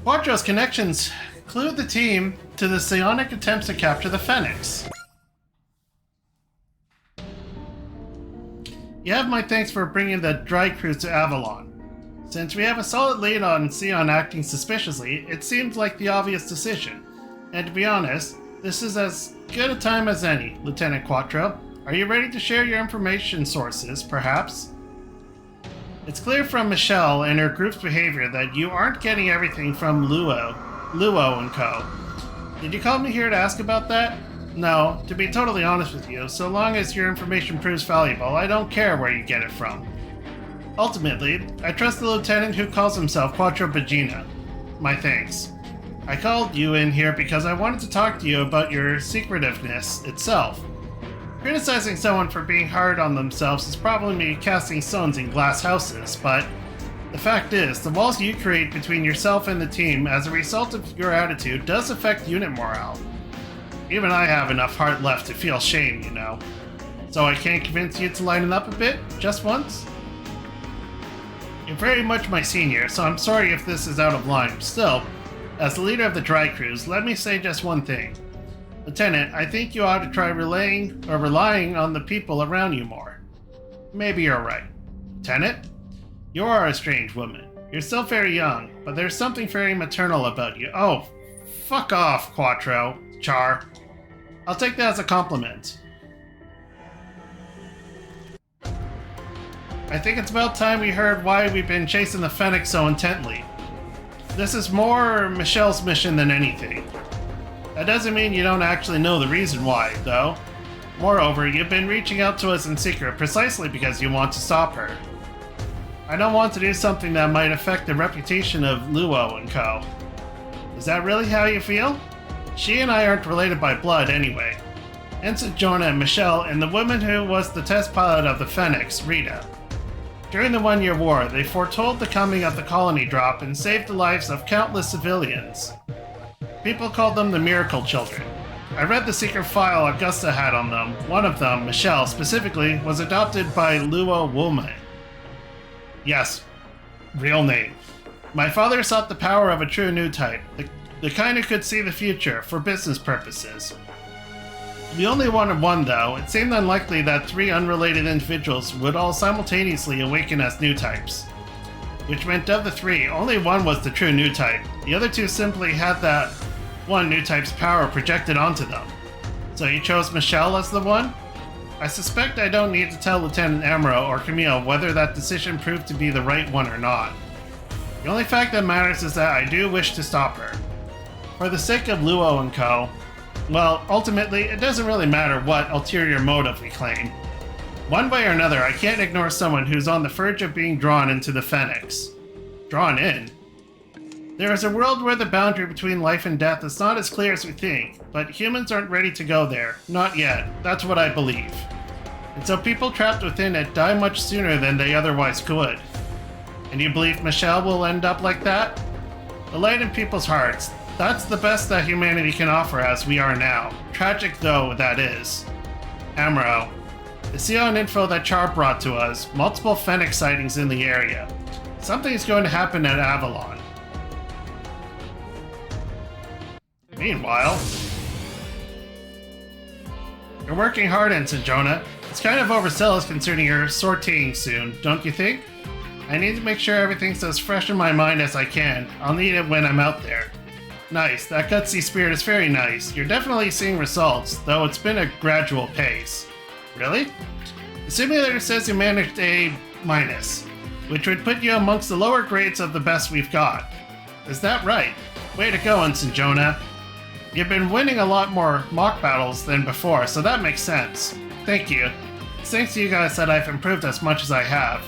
Quattro's connections clue the team to the psionic attempts to capture the Phoenix. You have my thanks for bringing the Dreikreuz to Avalon. Since we have a solid lead on Zeon acting suspiciously, it seems like the obvious decision. And to be honest, this is as good a time as any, Lieutenant Quattro. Are you ready to share your information sources, perhaps? It's clear from Michelle and her group's behavior that you aren't getting everything from Luo and Co. Did you call me here to ask about that? No, to be totally honest with you, so long as your information proves valuable, I don't care where you get it from. Ultimately, I trust the lieutenant who calls himself Quattro Bagina. My thanks. I called you in here because I wanted to talk to you about your secretiveness itself. Criticizing someone for being hard on themselves is probably me casting stones in glass houses, but the fact is, the walls you create between yourself and the team as a result of your attitude does affect unit morale. Even I have enough heart left to feel shame, you know. So I can't convince you to lighten up a bit, just once? You're very much my senior, so I'm sorry if this is out of line. Still, as the leader of the Dreikreuz, let me say just one thing. Lieutenant, I think you ought to try relying on the people around you more. Maybe you're right. Lieutenant? You are a strange woman. You're still very young, but there's something very maternal about you. Oh, fuck off, Quattro. Char. I'll take that as a compliment. I think it's about time we heard why we've been chasing the Phoenix so intently. This is more Michelle's mission than anything. That doesn't mean you don't actually know the reason why, though. Moreover, you've been reaching out to us in secret precisely because you want to stop her. I don't want to do something that might affect the reputation of Luo and Co. Is that really how you feel? She and I aren't related by blood anyway. Ensign Jonah and Michelle and the woman who was the test pilot of the Phoenix, Rita. During the One-Year War, they foretold the coming of the colony drop and saved the lives of countless civilians. People called them the Miracle Children. I read the secret file Augusta had on them. One of them, Michelle specifically, was adopted by Luo Wome. Yes, real name. My father sought the power of a true new type, the kind who could see the future for business purposes. We only wanted one, though. It seemed unlikely that three unrelated individuals would all simultaneously awaken as new types. Which meant of the three, only one was the true new type. The other two simply had that one new type's power projected onto them. So you chose Michelle as the one? I suspect I don't need to tell Lieutenant Amaro or Camille whether that decision proved to be the right one or not. The only fact that matters is that I do wish to stop her. For the sake of Luo and Co., well, ultimately, it doesn't really matter what ulterior motive we claim. One way or another, I can't ignore someone who's on the verge of being drawn into the Phoenix. Drawn in? There is a world where the boundary between life and death is not as clear as we think, but humans aren't ready to go there. Not yet. That's what I believe. And so people trapped within it die much sooner than they otherwise could. And you believe Michelle will end up like that? The light in people's hearts. That's the best that humanity can offer as we are now. Tragic though that is. Amaro. The Zeon info that Char brought to us. Multiple Phoenix sightings in the area. Something's going to happen at Avalon. Meanwhile... You're working hard, Ensign Jonah. It's kind of overzealous concerning your sortying soon, don't you think? I need to make sure everything's as fresh in my mind as I can. I'll need it when I'm out there. Nice, that gutsy spirit is very nice. You're definitely seeing results, though it's been a gradual pace. Really? The simulator says you managed A-, which would put you amongst the lower grades of the best we've got. Is that right? Way to go, Ensign Jonah. You've been winning a lot more mock battles than before, so that makes sense. Thank you. It's thanks to you guys that I've improved as much as I have.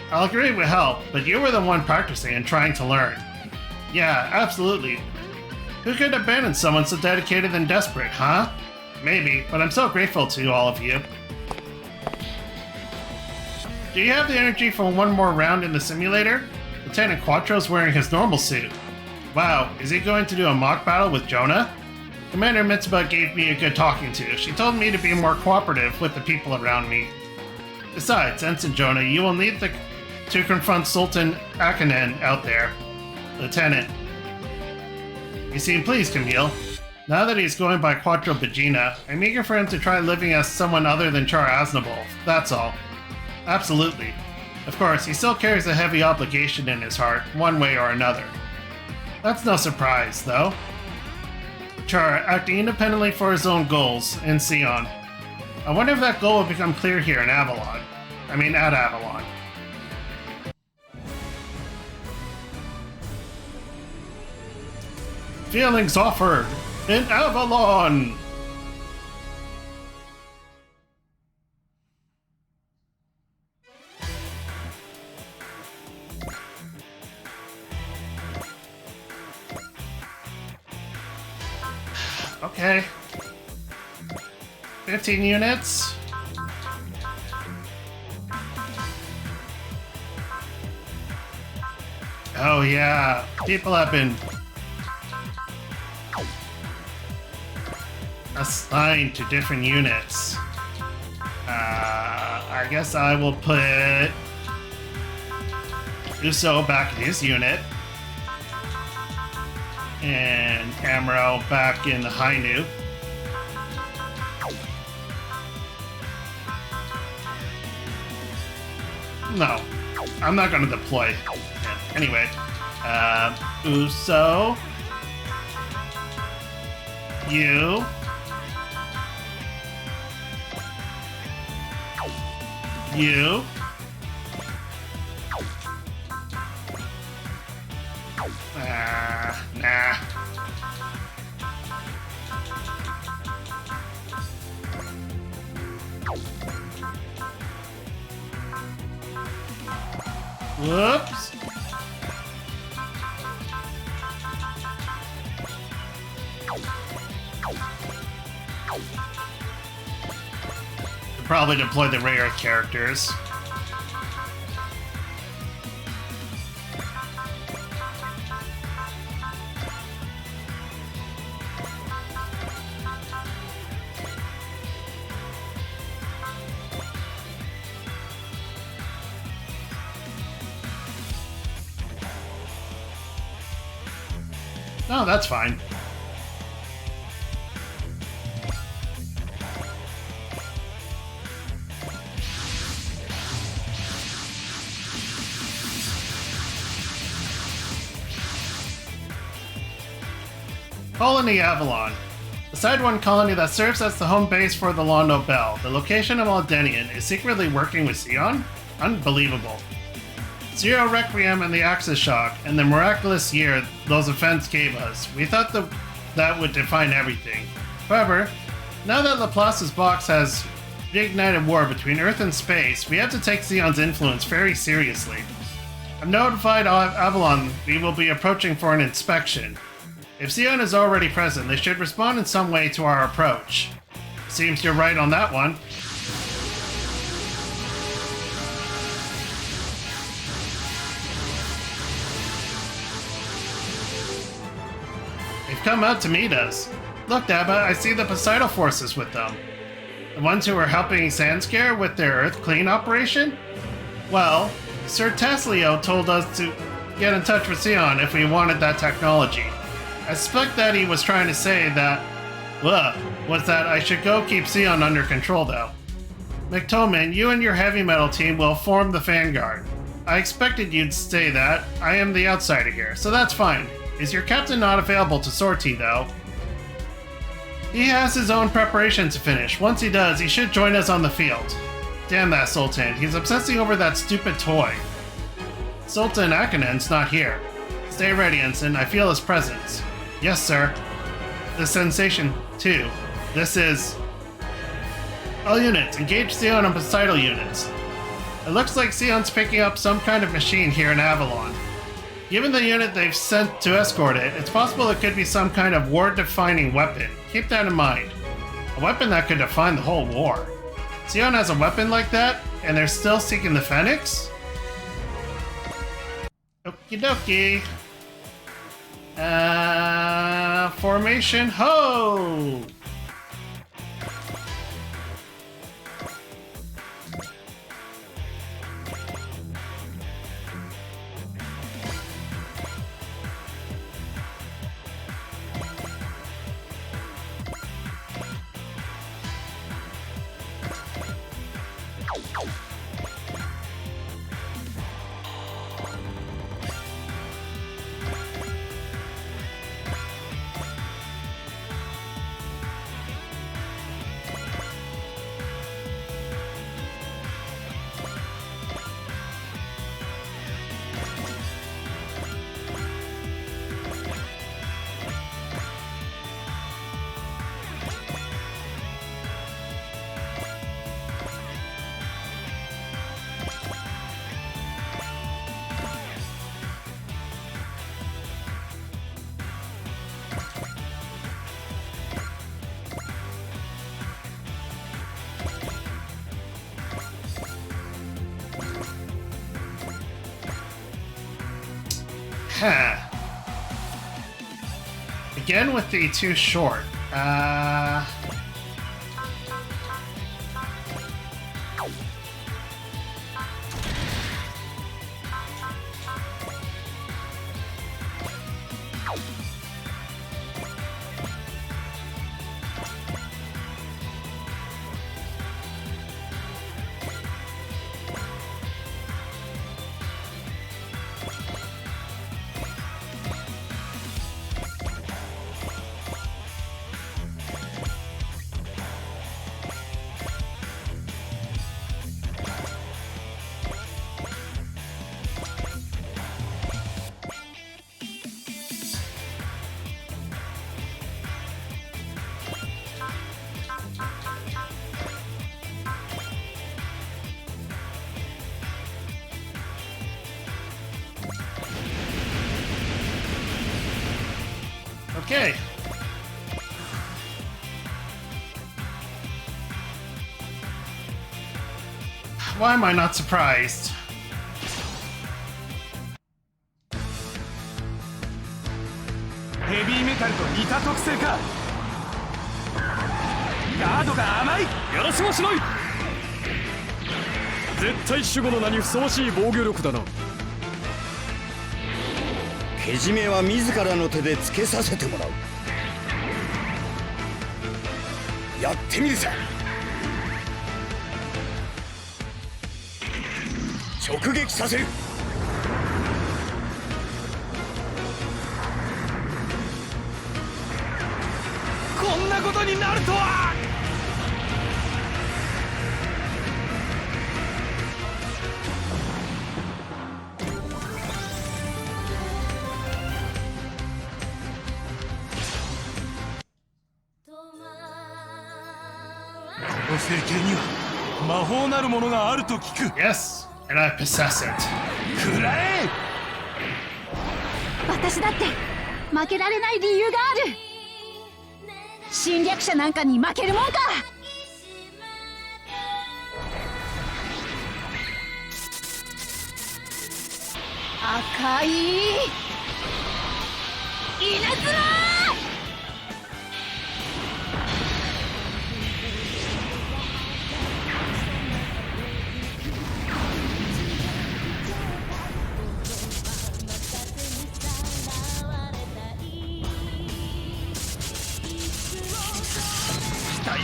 I'll agree with help, but you were the one practicing and trying to learn. Yeah, absolutely. Who could abandon someone so dedicated and desperate, huh? Maybe, but I'm so grateful to all of you. Do you have the energy for one more round in the simulator? Lieutenant Quattro's wearing his normal suit. Wow, is he going to do a mock battle with Jonah? Commander Mitsuba gave me a good talking to. She told me to be more cooperative with the people around me. Besides, Ensign Jonah, you will need to confront Sultan Akanen out there. Lieutenant, You seem pleased, Camille. Now that he's going by Quattro Bagina, I'm eager for him to try living as someone other than Char Aznavour, that's all. Absolutely. Of course, he still carries a heavy obligation in his heart, one way or another. That's no surprise, though. Char, acting independently for his own goals in Zeon. I wonder if that goal will become clear here in Avalon. At Avalon. Feelings offered in Avalon! Okay. 15 units. Oh yeah, people have been assigned to different units. I guess I will put Uso back in his unit. And Amro back in the Hainu. No, I'm not going to deploy. Yeah. Anyway, Uso, you, nah. Whoops. Could probably deploy the rare characters. No, that's fine. Colony Avalon. The Side 1 colony that serves as the home base for the Londo Bell. The location of Londenian is secretly working with Zeon? Unbelievable. Zero Requiem and the Axis Shock, and the miraculous year those events gave us. We thought that would define everything. However, now that Laplace's box has reignited war between Earth and space, we have to take Zeon's influence very seriously. I've notified Avalon we will be approaching for an inspection. If Zeon is already present, they should respond in some way to our approach. Seems you're right on that one. They've come out to meet us. Look, Dabba, I see the Poseidal forces with them. The ones who were helping Sandscare with their Earth Clean operation? Well, Sir Taslio told us to get in touch with Zeon if we wanted that technology. I suspect that he was trying to say that, was that I should go keep Zeon under control though. McToman, you and your heavy metal team will form the Vanguard. I expected you'd say that. I am the outsider here, so that's fine. Is your captain not available to sortie though? He has his own preparation to finish. Once he does, he should join us on the field. Damn that Sultan, he's obsessing over that stupid toy. Sultan Akonen's not here. Stay ready, Ensign, I feel his presence. Yes, sir. The sensation, too. This is... All units, engage Zeon and Poseidal units. It looks like Zeon's picking up some kind of machine here in Avalon. Given the unit they've sent to escort it, it's possible it could be some kind of war-defining weapon. Keep that in mind. A weapon that could define the whole war. Zeon has a weapon like that, and they're still seeking the Phoenix? Okie dokie. Formation ho! Huh. Again with the too short. Okay. Why am I not surprised? ヘビーメタルと似た特性か。ガードが甘い。やらせはしない。絶対守護の名にふさわしい防御力だな。けじめは自らの手でつけさせてもらう。やってみるさ。直撃させる。こんなことになるとは。この聖剣には魔法なるものがあると聞く。 Yes, and I possess it. くらえ。私だって負けられない理由がある。侵略者なんかに負けるもんか。赤い稲妻。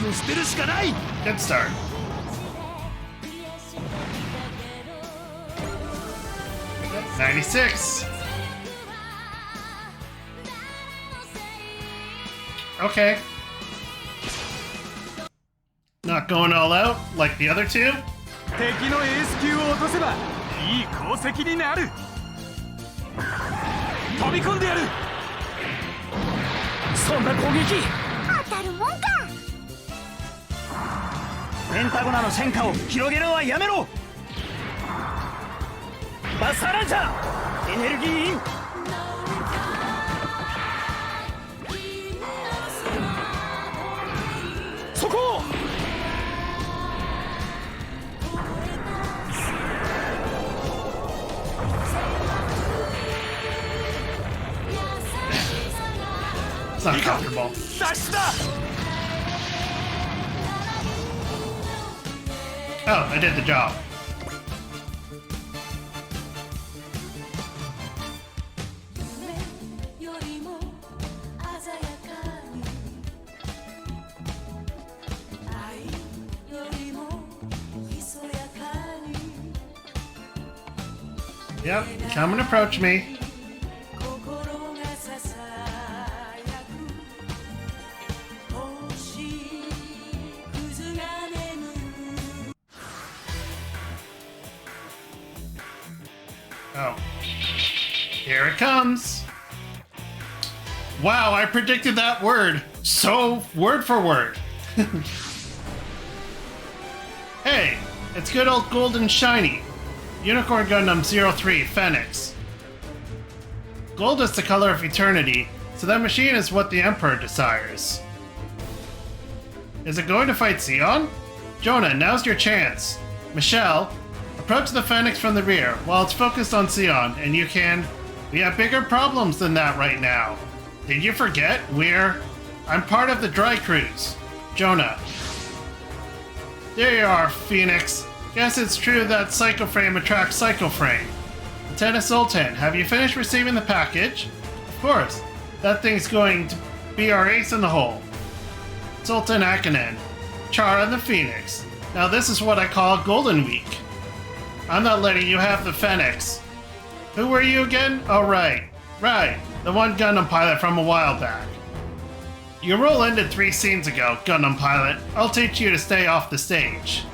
を捨てるしかない。 Good start. $96. Okay. Not going all out like the other two? 敵のエース級を落とせばいい功績になる。飛び込んでやる。そんな攻撃当たるもんか。ペンタゴナの戦果を広げるのはやめろ。バスターランチャーエネルギーイン。そこ。It's not comfortable. 脱出だ。 Oh, I did the job. Yep, come and approach me. Oh. Here it comes. Wow, I predicted that word. So, word for word. Hey, it's good old golden shiny. Unicorn Gundam 03, Phoenix. Gold is the color of eternity, so that machine is what the Emperor desires. Is it going to fight Zeon? Jonah, now's your chance. Michelle, approach the Phoenix from the rear while it's focused on Zeon, and you can We have bigger problems than that right now. Did you forget? I'm part of the Dreikreuz. Jonah. There you are, Phoenix. Guess it's true that Psycho Frame attracts Psycho Frame. Lieutenant Sultan, have you finished receiving the package? Of course. That thing's going to be our ace in the hole. Sultan Akanen. Char and the Phoenix. Now this is what I call Golden Week. I'm not letting you have the Phoenix. Who were you again? Oh, right. Right. The one Gundam pilot from a while back. Your role ended 3 scenes ago, Gundam pilot. I'll teach you to stay off the stage.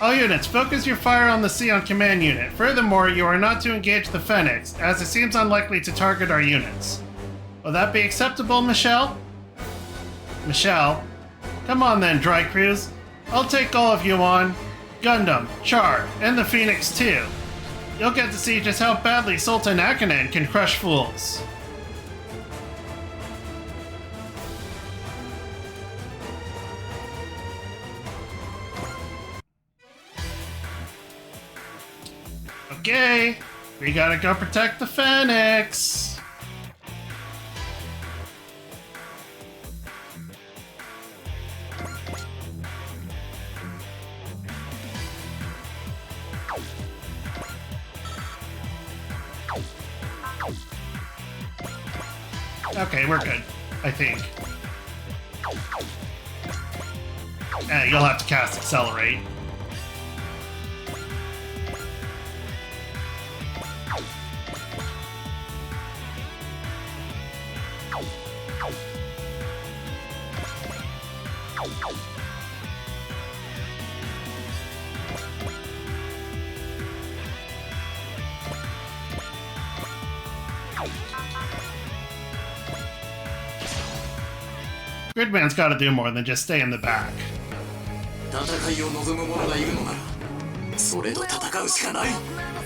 All units, focus your fire on the Zeon command unit. Furthermore, you are not to engage the Phoenix, as it seems unlikely to target our units. Will that be acceptable, Michelle? Michelle? Come on then, Dreikreuz. I'll take all of you on. Gundam, Char, and the Phoenix too. You'll get to see just how badly Sultan Akanen can crush fools. Okay, we gotta go protect the Phoenix. Okay, we're good, I think. You'll have to cast Accelerate. Gridman's gotta do more than just stay in the back. 戦いを望む者がいるのならそれと戦うしかない。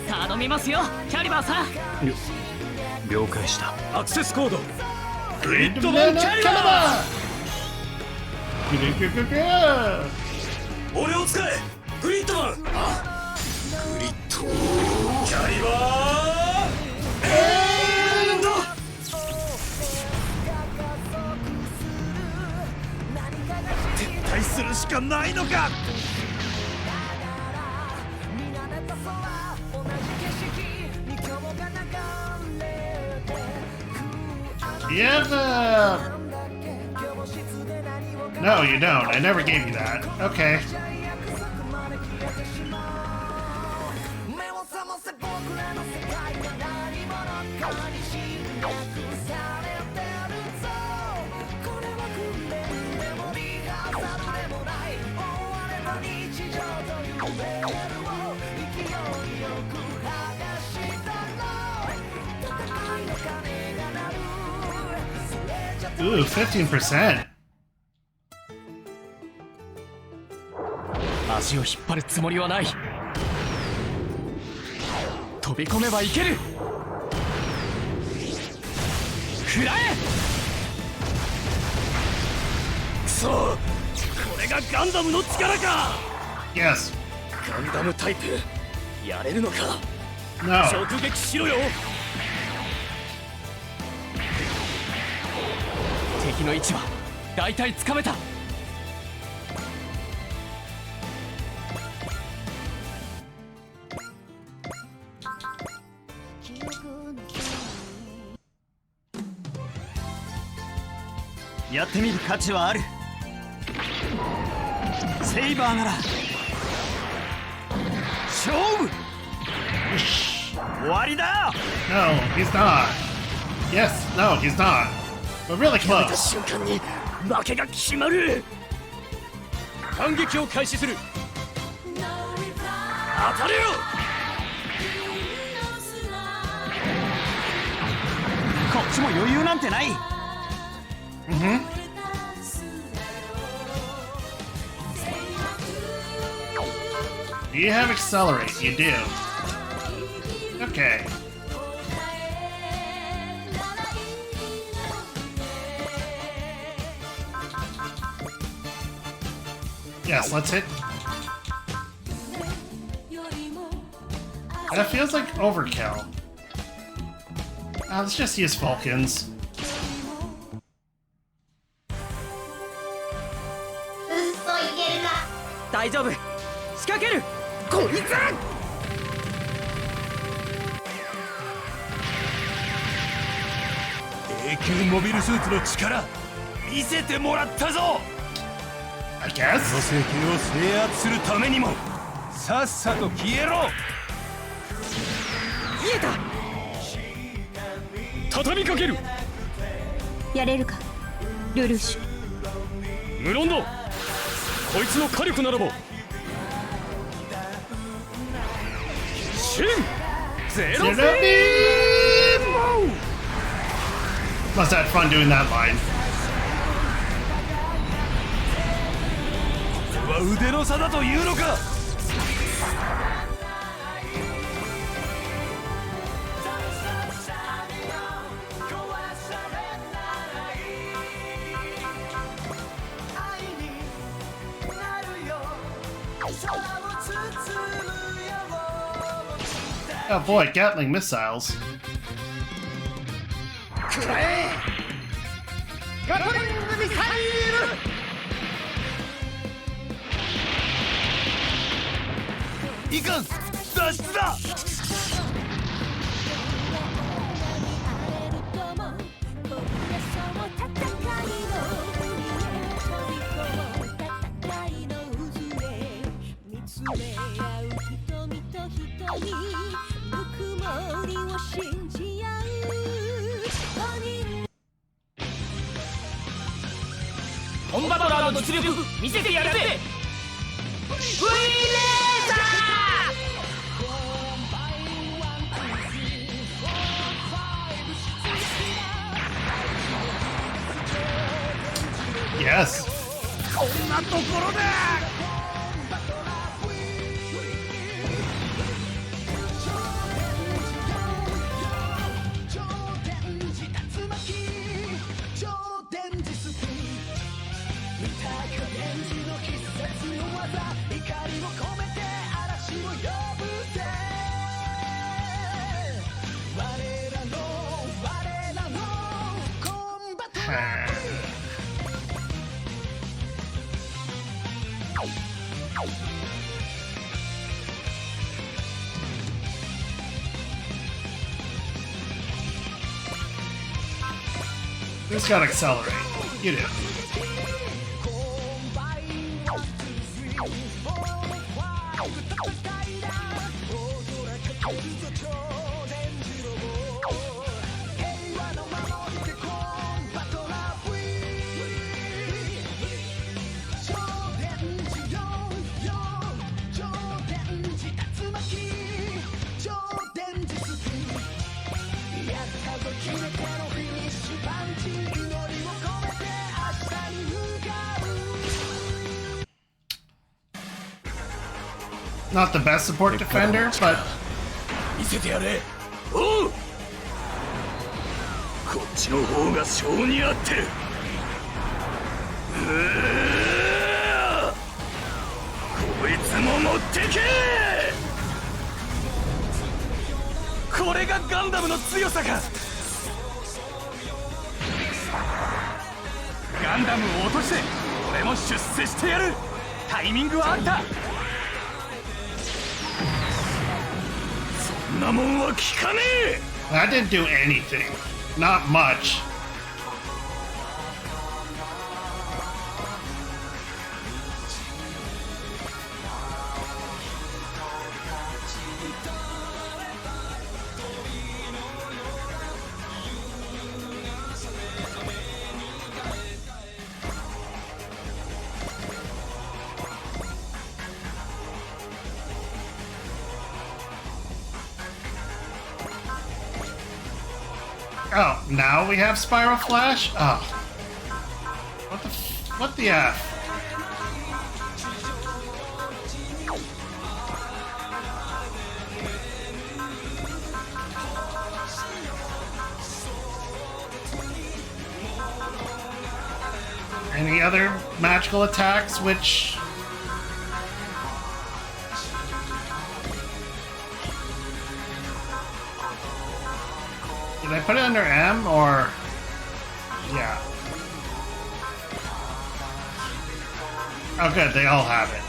頼みますよキャリバーさん。了解した。アクセスコードグリッドマンキャリバー。俺を使えグリッドマン。あグリッドキャリバーエンド。撤退するしかないのか。Yeah, No, you don't. I never gave you that. Okay. Ooh, 15%. 足を引っ張るつもりはない。飛び込めばいける。食らえ。くそ、これがガンダムの力か。 Yes. ガンダムタイプやれるのか。 No. 直撃しろよ。敵の位置はだいたいつかめた。やってみる価値はある。セイバーなら勝負。終わりだ。 No, he's not. Yes, no, he's not. But really 決めた close. 瞬間に負けが決まる。反撃を開始する。当たれよ。こっちも余裕なんてない。Mm-hmm. Do you have Accelerate? You do. Okay. Yes, let's hit. That feels like overkill. Let's just use Vulcans. 大丈夫仕掛けるこいつ永久モビルスーツの力見せてもらったぞ I こ guess. の政権を制圧するためにもさっさと消えろ消えた畳みかけるやれるかルルシュ。無論だこいつの火力ならばシンゼロ Zero ゼ beam! Must have had fun doing that line. は腕の差だというのかOh boy, Gatling missiles. くらえガトリングミサイルいかん脱出だコンバトラーの実力見せてやるぜ V レーザー Yes. こんなところだ Who's got accelerate? You do. Not the best support defender, but 見せてやれおうこっちの方が性に合ってるこいつも持ってけこれがガンダムの強さかガンダムを落として俺も出世してやるタイミングはあったそんなもんは効かねえ that didn't do anything. Not much. Oh, now we have Spiral Flash? Oh. What the F? Any other magical attacks which... Did I put it under M or... Yeah. Oh good, they all have it.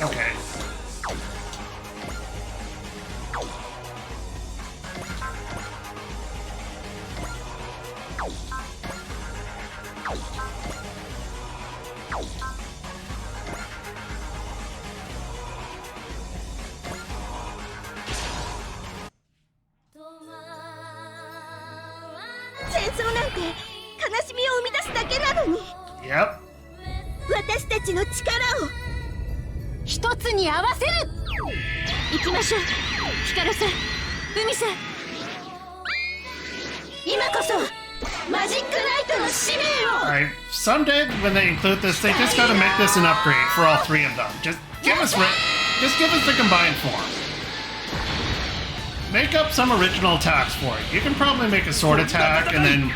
Okay. Yep. 私たちの力を一つに合わせる。行きましょう、ヒカルさん、海さん。今こそマジックナイトの使命を。Alright, someday when they include this, they just gotta make this an upgrade for all three of them. Just give us the combined form. Make up some original attacks for it. You can probably make a sword attack and then,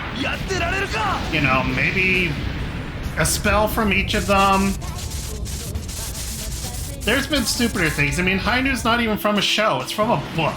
you know, maybe a spell from each of them. There's been stupider things. I mean, Hainu's not even from a show, it's from a book.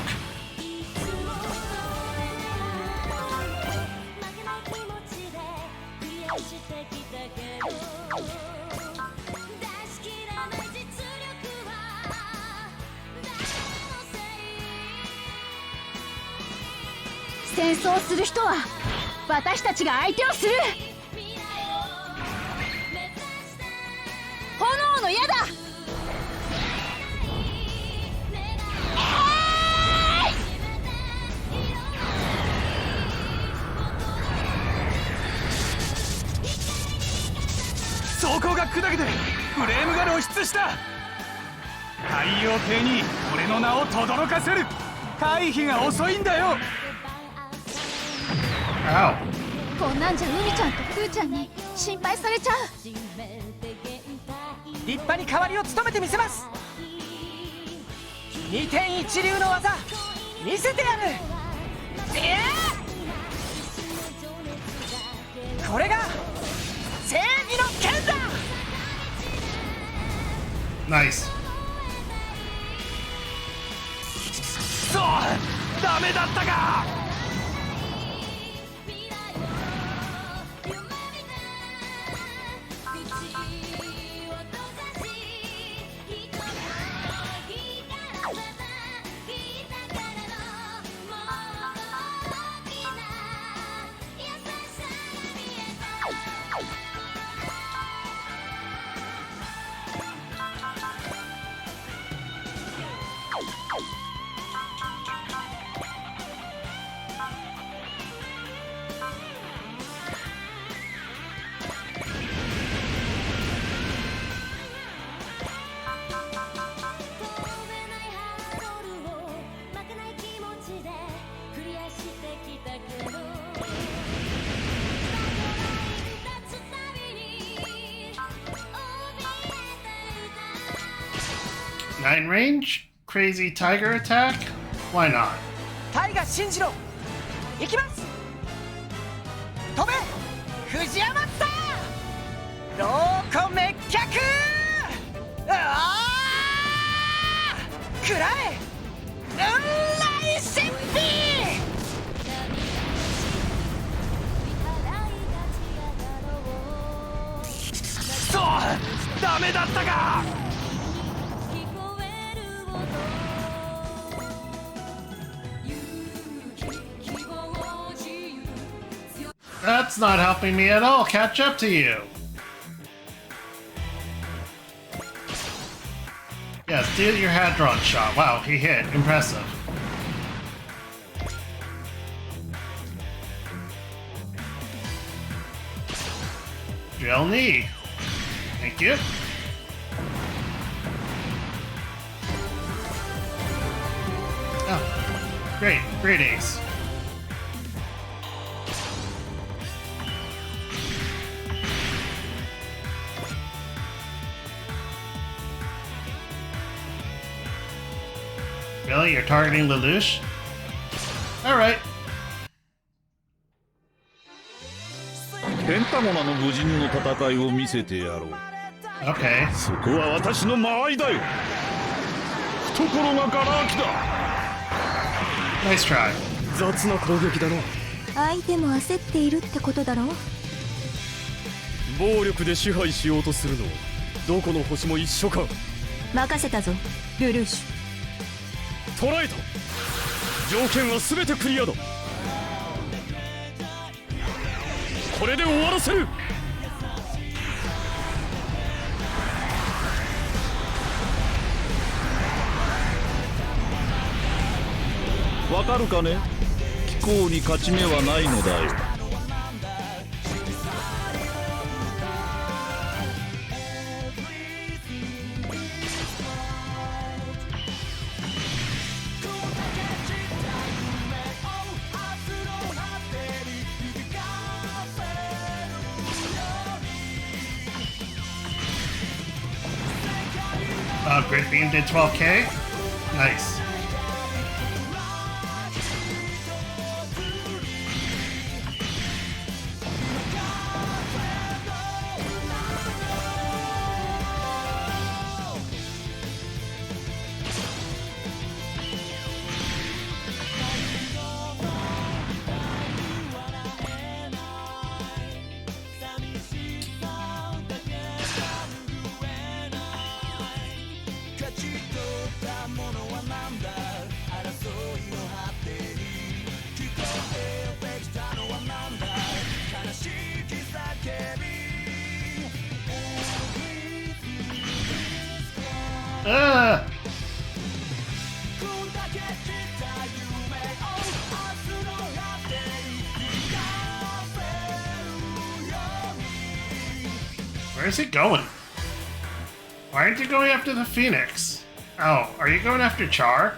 Ow. こんなんじゃ海ちゃんとフーちゃんに心配されちゃう。立派に代わりを務めてみせます。二天一流の技見せてやる。これが正義の剣だ。Nice. そう、ダメだったか。9 range? Crazy tiger attack? Why not? タイガ信じろ。行きます。飛べ藤山スター。ローコ滅却。くらえ雲来神秘。そう、ダメだったか。That's not helping me at all catch up to you. Yes, deal your hand-drawn shot. Wow, he hit. Impressive. Drill knee. Thank you. Oh, great. Great ace. Really? You're targeting Lelouch? Alright. ペンタゴナの無人の戦いを見せてやろう。 Okay. そこは私の間合いだよ。懐がガラ空きだ。 Nice try. 雑な攻撃だな。相手も焦っているってことだろ。暴力で支配しようとするのはどこの星も一緒か。任せたぞルルーシュ。捕らえた。条件は全てクリアだ。これで終わらせる。わかるかね。貴公に勝ち目はないのだよ。Grid Beam did 12k? Nice. Where is it going? Why aren't you going after the Phoenix? Oh, are you going after Char?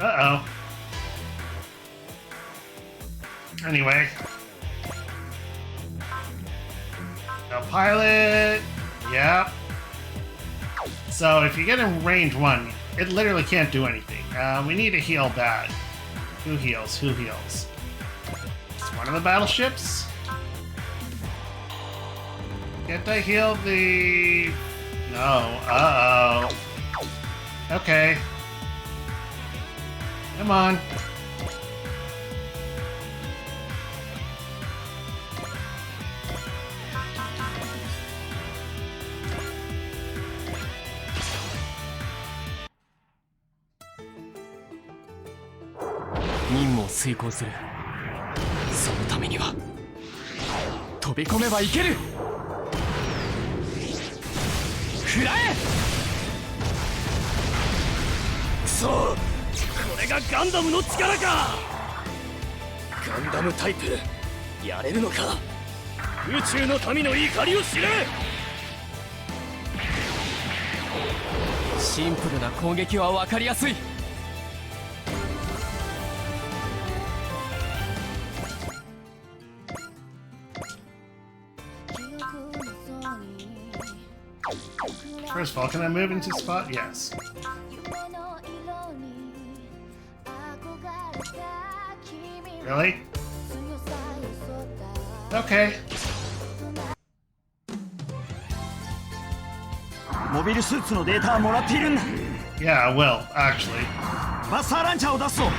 Uh-oh. Anyway. No pilot. Yep. So if you get in range 1, it literally can't do anything. We need to heal bad. Who heals? Who heals? It's one of the battleships? Can't I heal the... No. Uh-oh. Okay. Come on. Ninを遂行する。そのためには飛び込めばいける。食らえ。くそ、これがガンダムの力か。ガンダムタイプやれるのか。宇宙の民の怒りを知れ。シンプルな攻撃は分かりやすい。First of all, can I move into spot? Yes. Really? Okay. モビルスーツのデータはもらっているんだ。 Yeah, I will, actually. バスターランチャーを出すぞ。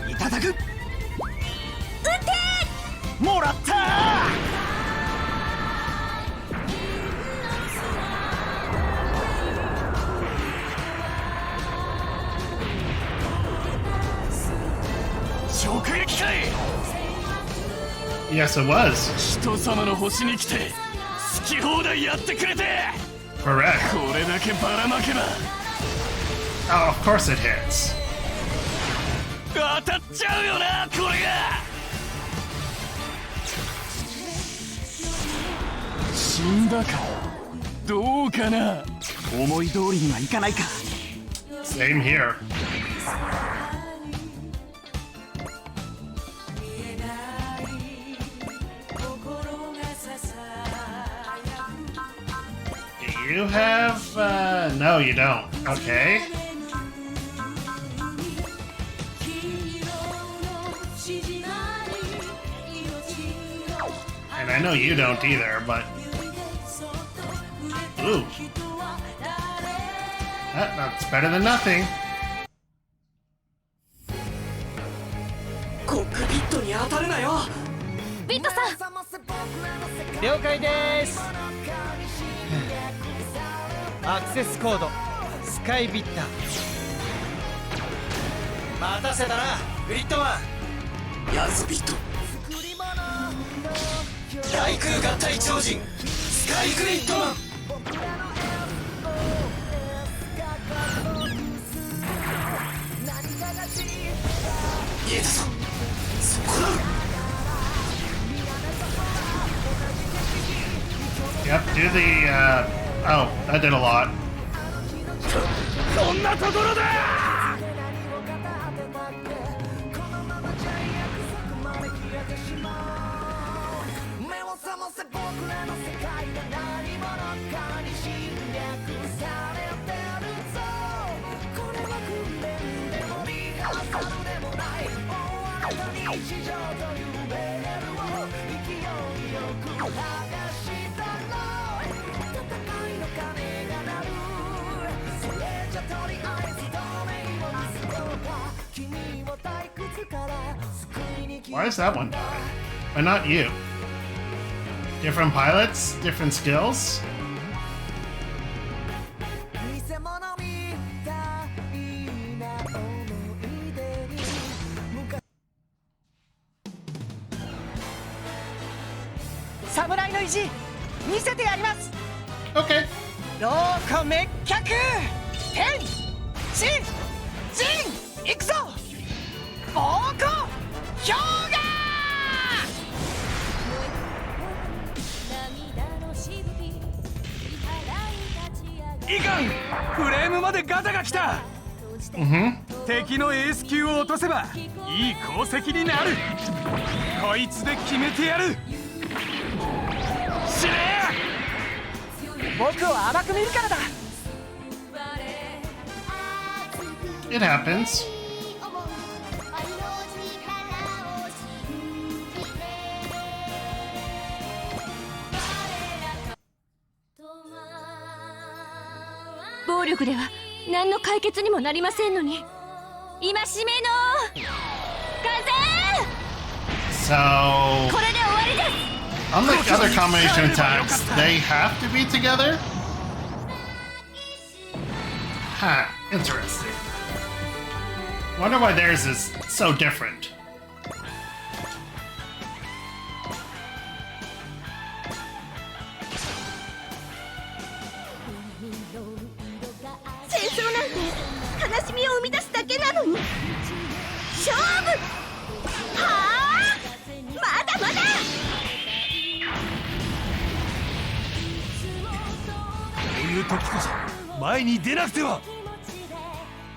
いただく。撃て。もらったー。直撃かい。 Yes, it was. 人様の星に来て好き放題やってくれて。 Correct. これだけばらまけば。 Oh, of course it hits. 当たっちゃうよな、これが。死んだか。どうかな。思い通りにはいかないか。 Same here. You have, no, you don't. Okay. And I know you don't either, but... Ooh. That's better than nothing. コックピットに当たるなよ。ビットさん、了解です。アクセスコードスカイビッター。待たせたなグリッドマン。やるぞビット。大空合体超人スカイグリッドマン。見えたぞ。そこだ。 Yep, do the, oh, that did a lot. こんなところだ。Why is that one die? Why not you? Different pilots? Different skills? Samuraiの意地見せてやります。 Okay. ローコ滅却天地人行くぞ。暴行氷河。いかん、フレームまでガタが来た。敵のエース級を落とせばいい功績になる。こいつで決めてやる。死ね。僕を甘く見るからだ。 It happens. "暴力では何の解決にもなりませんのに、戒めの風!" So, これで終わりです。 unlike other combination attacks, they have to be together? Huh, interesting. Wonder why theirs is so different. 戦争なんて悲しみを生み出すだけなのに、勝負はあ、まだまだ。こういう時こそ前に出なくては。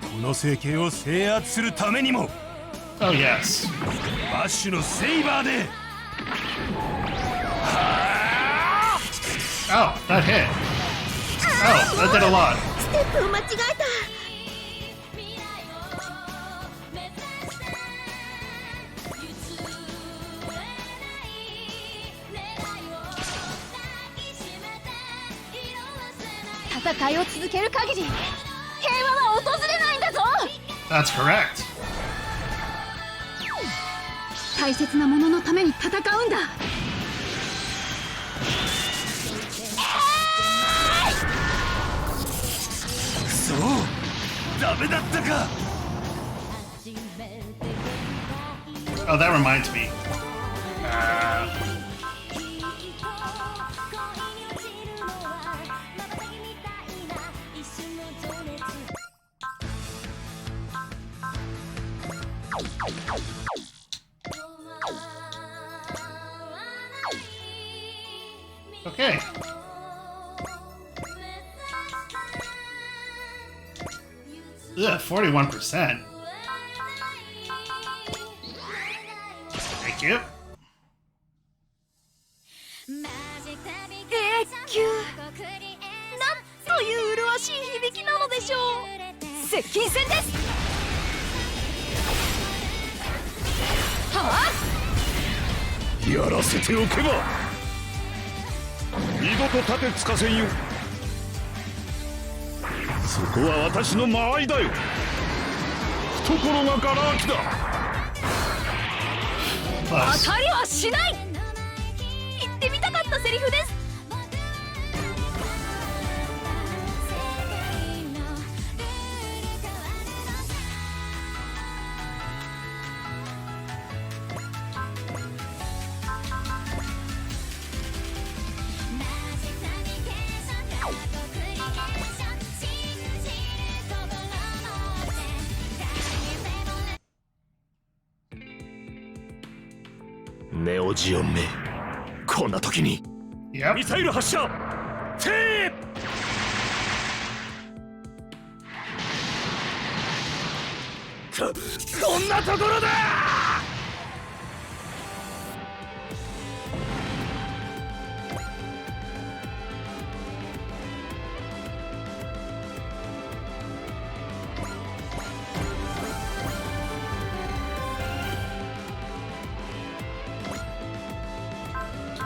この政権を制圧するためにも。 Oh, yes. バッシュのセイバーで。 Oh, that hit. Oh, that did a lot. ステップを間違えた。戦いを続ける限り平和は訪れないんだぞ。 That's correct. 大切なもののために戦うんだ。そうダメだったか。 Oh, that reminds me. Okay. Ugh, 41%. Thank you. 永久なんという麗しい響きなのでしょう。接近戦です。はあ、やらせておけば二度と盾つかせんよ。そこは私の間合いだよ。懐がガラ空きだ。当たりはしない。言ってみたかったセリフです。ネオジオンめ、こんな時に Yep. ミサイル発射。てこんなところだ。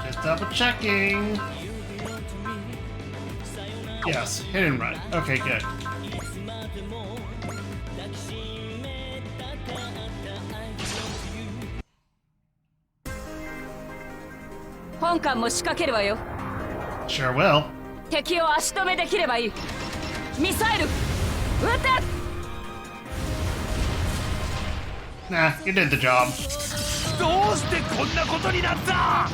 Just double checking. Yes, hit and run. Okay, good. 本艦も仕掛けるわよ。 Sure will. 敵を足止めできればいい。ミサイル撃て。 Nah, you did the job. どうしてこんなことになった。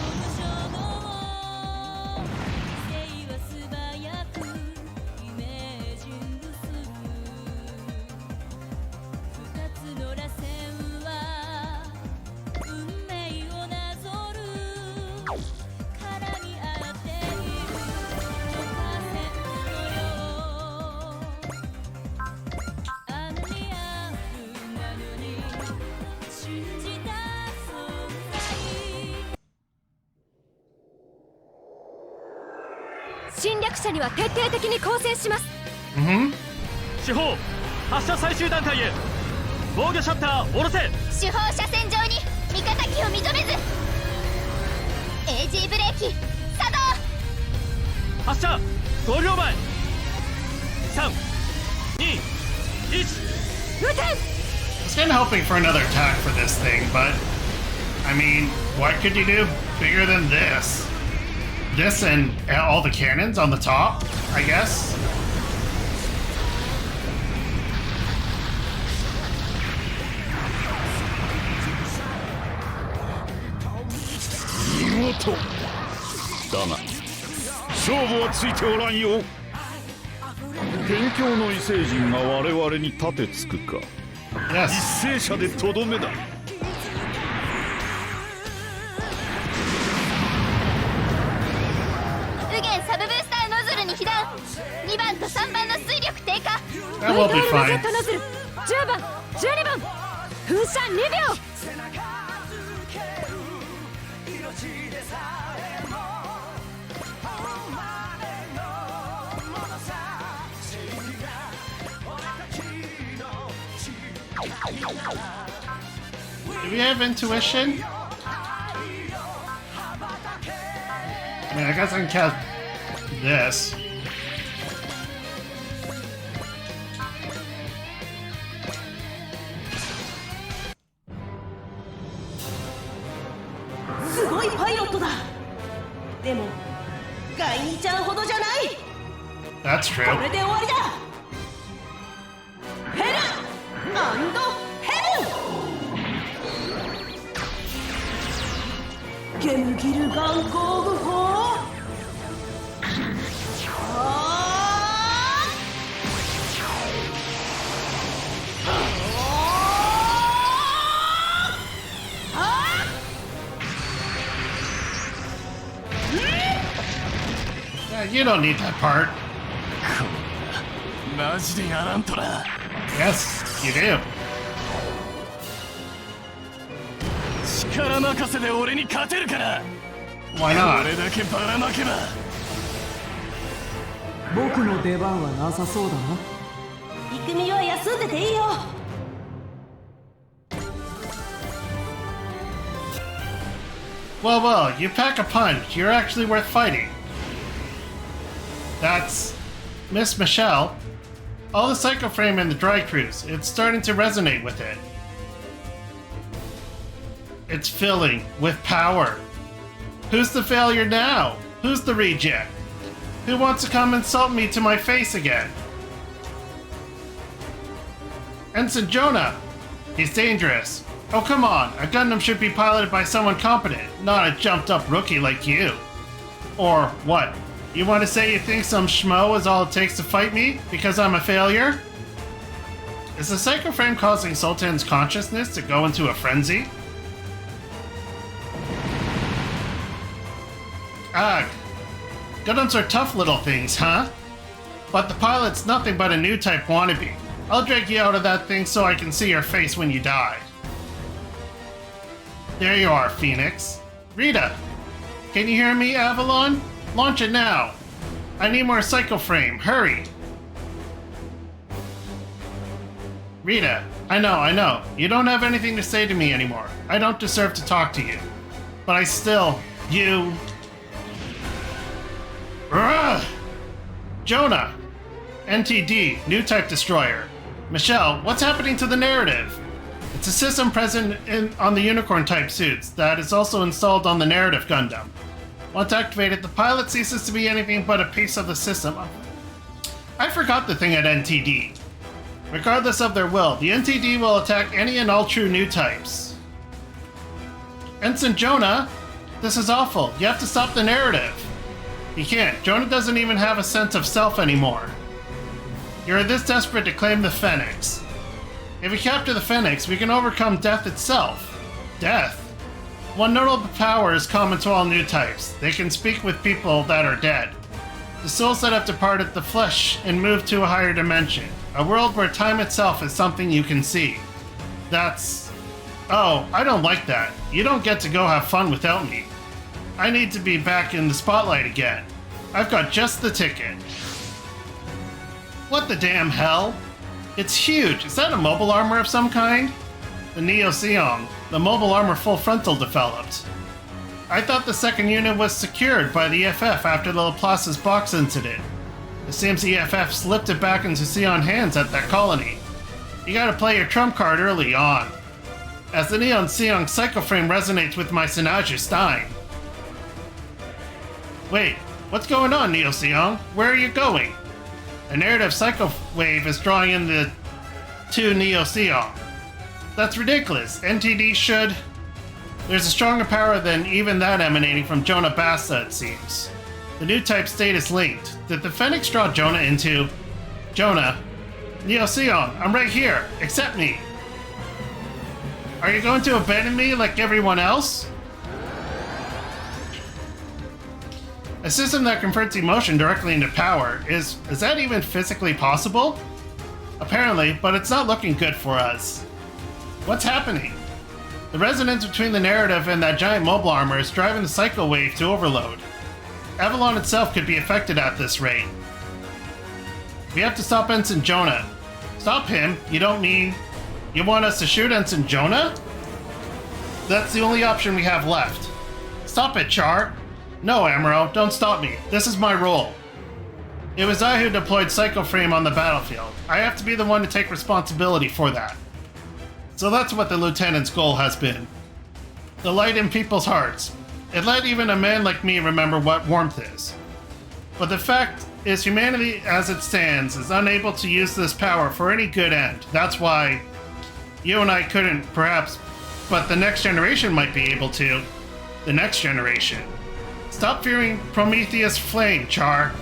侵略者には徹底的に抗戦します。主砲発射最終段階へ。防御シャッター下ろせ。主砲車線上に味方機を認めず。AG ブレーキ作動。発射5秒前。3、2、1。撃て。 I was kind of hoping for another attack for this thing, but I mean, what could you do bigger than this? This and all the cannons on the top, I guess. Migoto. だが勝負はついておらんよ。辺境の異星人が我々に盾つくか。Yes. 一斉者でとどめだ。サブブースターノズルに被弾。2番と3番の水力低下。 That will be fine. ロケットノズル10番12番噴射2秒。 Do we have intuition? I mean, I guess I can cast this. That's true. これで終わりだ。ヘルヘブン。ゲムギルガン工具法。Yeah, you don't need that part. マジでやらんとな。 Yes, you do. 力任せで俺に勝てるから。 Why not? 俺だけばらまけば。僕の出番はなさそうだな。イクミは休んでていいよ。Well, you pack a punch. You're actually worth fighting. That's Miss Michelle. All the Psycho Frame in the Dreikreuz, it's starting to resonate with it. It's filling with power. Who's the failure now? Who's the reject? Who wants to come insult me to my face again? Ensign Jonah! He's dangerous. Oh, come on. A Gundam should be piloted by someone competent, not a jumped-up rookie like you. Or what? You want to say you think some schmo is all it takes to fight me because I'm a failure? Is the Psycho Frame causing Sultan's consciousness to go into a frenzy? Ugh. Gundams are tough little things, huh? But the pilot's nothing but a new type wannabe. I'll drag you out of that thing so I can see your face when you die. There you are, Phoenix. Rita! Can you hear me, Avalon? Launch it now! I need more Psycho Frame, hurry! Rita, I know. You don't have anything to say to me anymore. I don't deserve to talk to you. But I still... you... Ugh! Jonah! NTD, new type destroyer. Michelle, what's happening to the narrative? It's a system present on the Unicorn type suits that is also installed on the Narrative Gundam. Once activated, the pilot ceases to be anything but a piece of the system. I forgot the thing at NTD. Regardless of their will, the NTD will attack any and all true new types. Ensign Jonah, this is awful. You have to stop the narrative. You can't. Jonah doesn't even have a sense of self anymore. You're this desperate to claim the Phoenix. If we capture the Phoenix, we can overcome death itself. Death? One notable power is common to all new types. They can speak with people that are dead. The souls that have departed the flesh and moved to a higher dimension. A world where time itself is something you can see. That's... Oh, I don't like that. You don't get to go have fun without me. I need to be back in the spotlight again. I've got just the ticket. What the damn hell? It's huge. Is that a mobile armor of some kind? The Neo Zeon, the mobile armor full frontal developed. I thought the second unit was secured by the EFF after the Laplace's box incident. It seems the EFF slipped it back into Zeon hands at that colony. You gotta play your trump card early on. As the Neon Zeon Psycho Frame resonates with my Sinaju Stein. Wait, what's going on, Neo Zeon? Where are you going? A narrative Psycho Wave is drawing in the two Neo Zeon. That's ridiculous. NTD should... There's a stronger power than even that emanating from Jonah Basta, it seems. The new type state is linked. Did the Phoenix draw Jonah into... Jonah? Neo Zeon, I'm right here. Accept me. Are you going to abandon me like everyone else? A system that converts emotion directly into power, is that even physically possible? Apparently, but it's not looking good for us. What's happening? The resonance between the narrative and that giant mobile armor is driving the Psycho Wave to overload. Avalon itself could be affected at this rate. We have to stop Ensign Jonah. Stop him? You don't mean... You want us to shoot Ensign Jonah? That's the only option we have left. Stop it, Char. No, Amuro, don't stop me. This is my role. It was I who deployed Psycho Frame on the battlefield. I have to be the one to take responsibility for that. So that's what the Lieutenant's goal has been. The light in people's hearts. It let even a man like me remember what warmth is. But the fact is, humanity as it stands is unable to use this power for any good end. That's why you and I couldn't, perhaps, but the next generation might be able to. The next generation. Stop fearing Prometheus' flame, Char.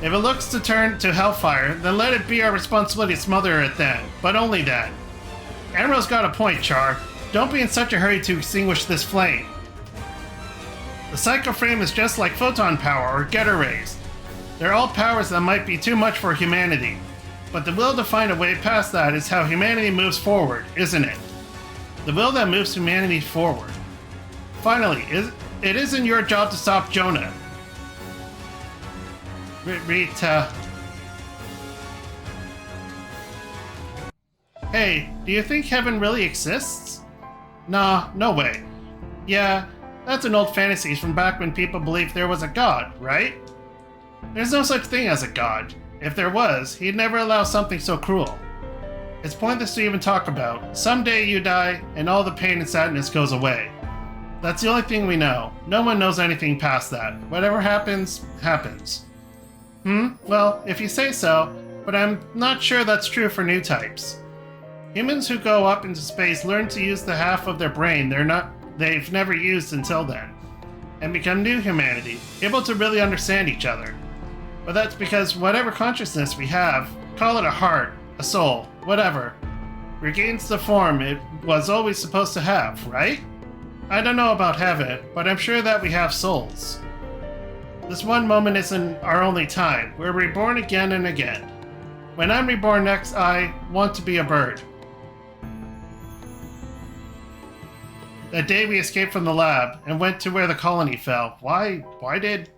If it looks to turn to hellfire, then let it be our responsibility to smother it then, but only then. Amuro's got a point, Char. Don't be in such a hurry to extinguish this flame. The Psycho Frame is just like photon power or Getter rays. They're all powers that might be too much for humanity. But the will to find a way past that is how humanity moves forward, isn't it? The will that moves humanity forward. Finally, it isn't your job to stop Jonah. Rita, Hey, do you think heaven really exists? Nah, no way. Yeah, that's an old fantasy from back when people believed there was a god, right? There's no such thing as a god. If there was, he'd never allow something so cruel. It's pointless to even talk about. Someday you die, and all the pain and sadness goes away. That's the only thing we know. No one knows anything past that. Whatever happens, happens. Well, if you say so, but I'm not sure that's true for new types. Humans who go up into space learn to use the half of their brain they've never used until then, and become new humanity, able to really understand each other. But that's because whatever consciousness we have, call it a heart, a soul, whatever, regains the form it was always supposed to have, right? I don't know about heaven, but I'm sure that we have souls. This one moment isn't our only time. We're reborn again and again. When I'm reborn next, I want to be a bird. That day we escaped from the lab and went to where the colony fell. Why did...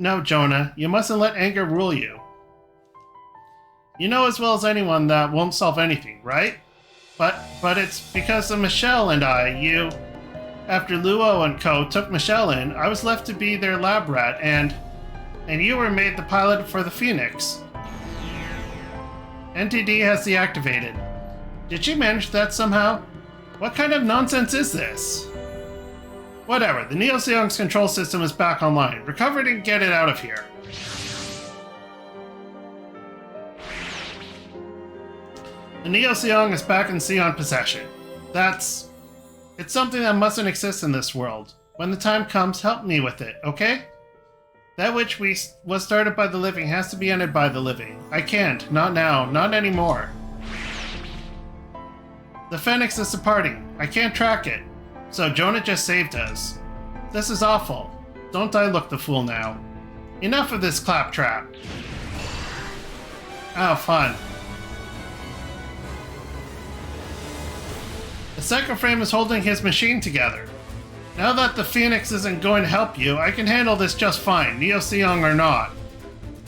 No, Jonah, you mustn't let anger rule you. You know as well as anyone that won't solve anything, right? But it's because of Michelle and I, After Luo and Co. took Michelle in, I was left to be their lab rat, and you were made the pilot for the Phoenix. NTD has deactivated. Did she manage that somehow? What kind of nonsense is this? Whatever, the Neo Zeon's control system is back online. Recover it and get it out of here. The Neo Zeon is back in Zeon possession. It's something that mustn't exist in this world. When the time comes, help me with it, okay? That which was started by the living has to be ended by the living. I can't. Not now. Not anymore. The Phoenix is departing. I can't track it. So Jonah just saved us. This is awful. Don't I look the fool now? Enough of this claptrap. Oh, fun. The second frame is holding his machine together. Now that the Phoenix isn't going to help you, I can handle this just fine, Neo Zeon or not.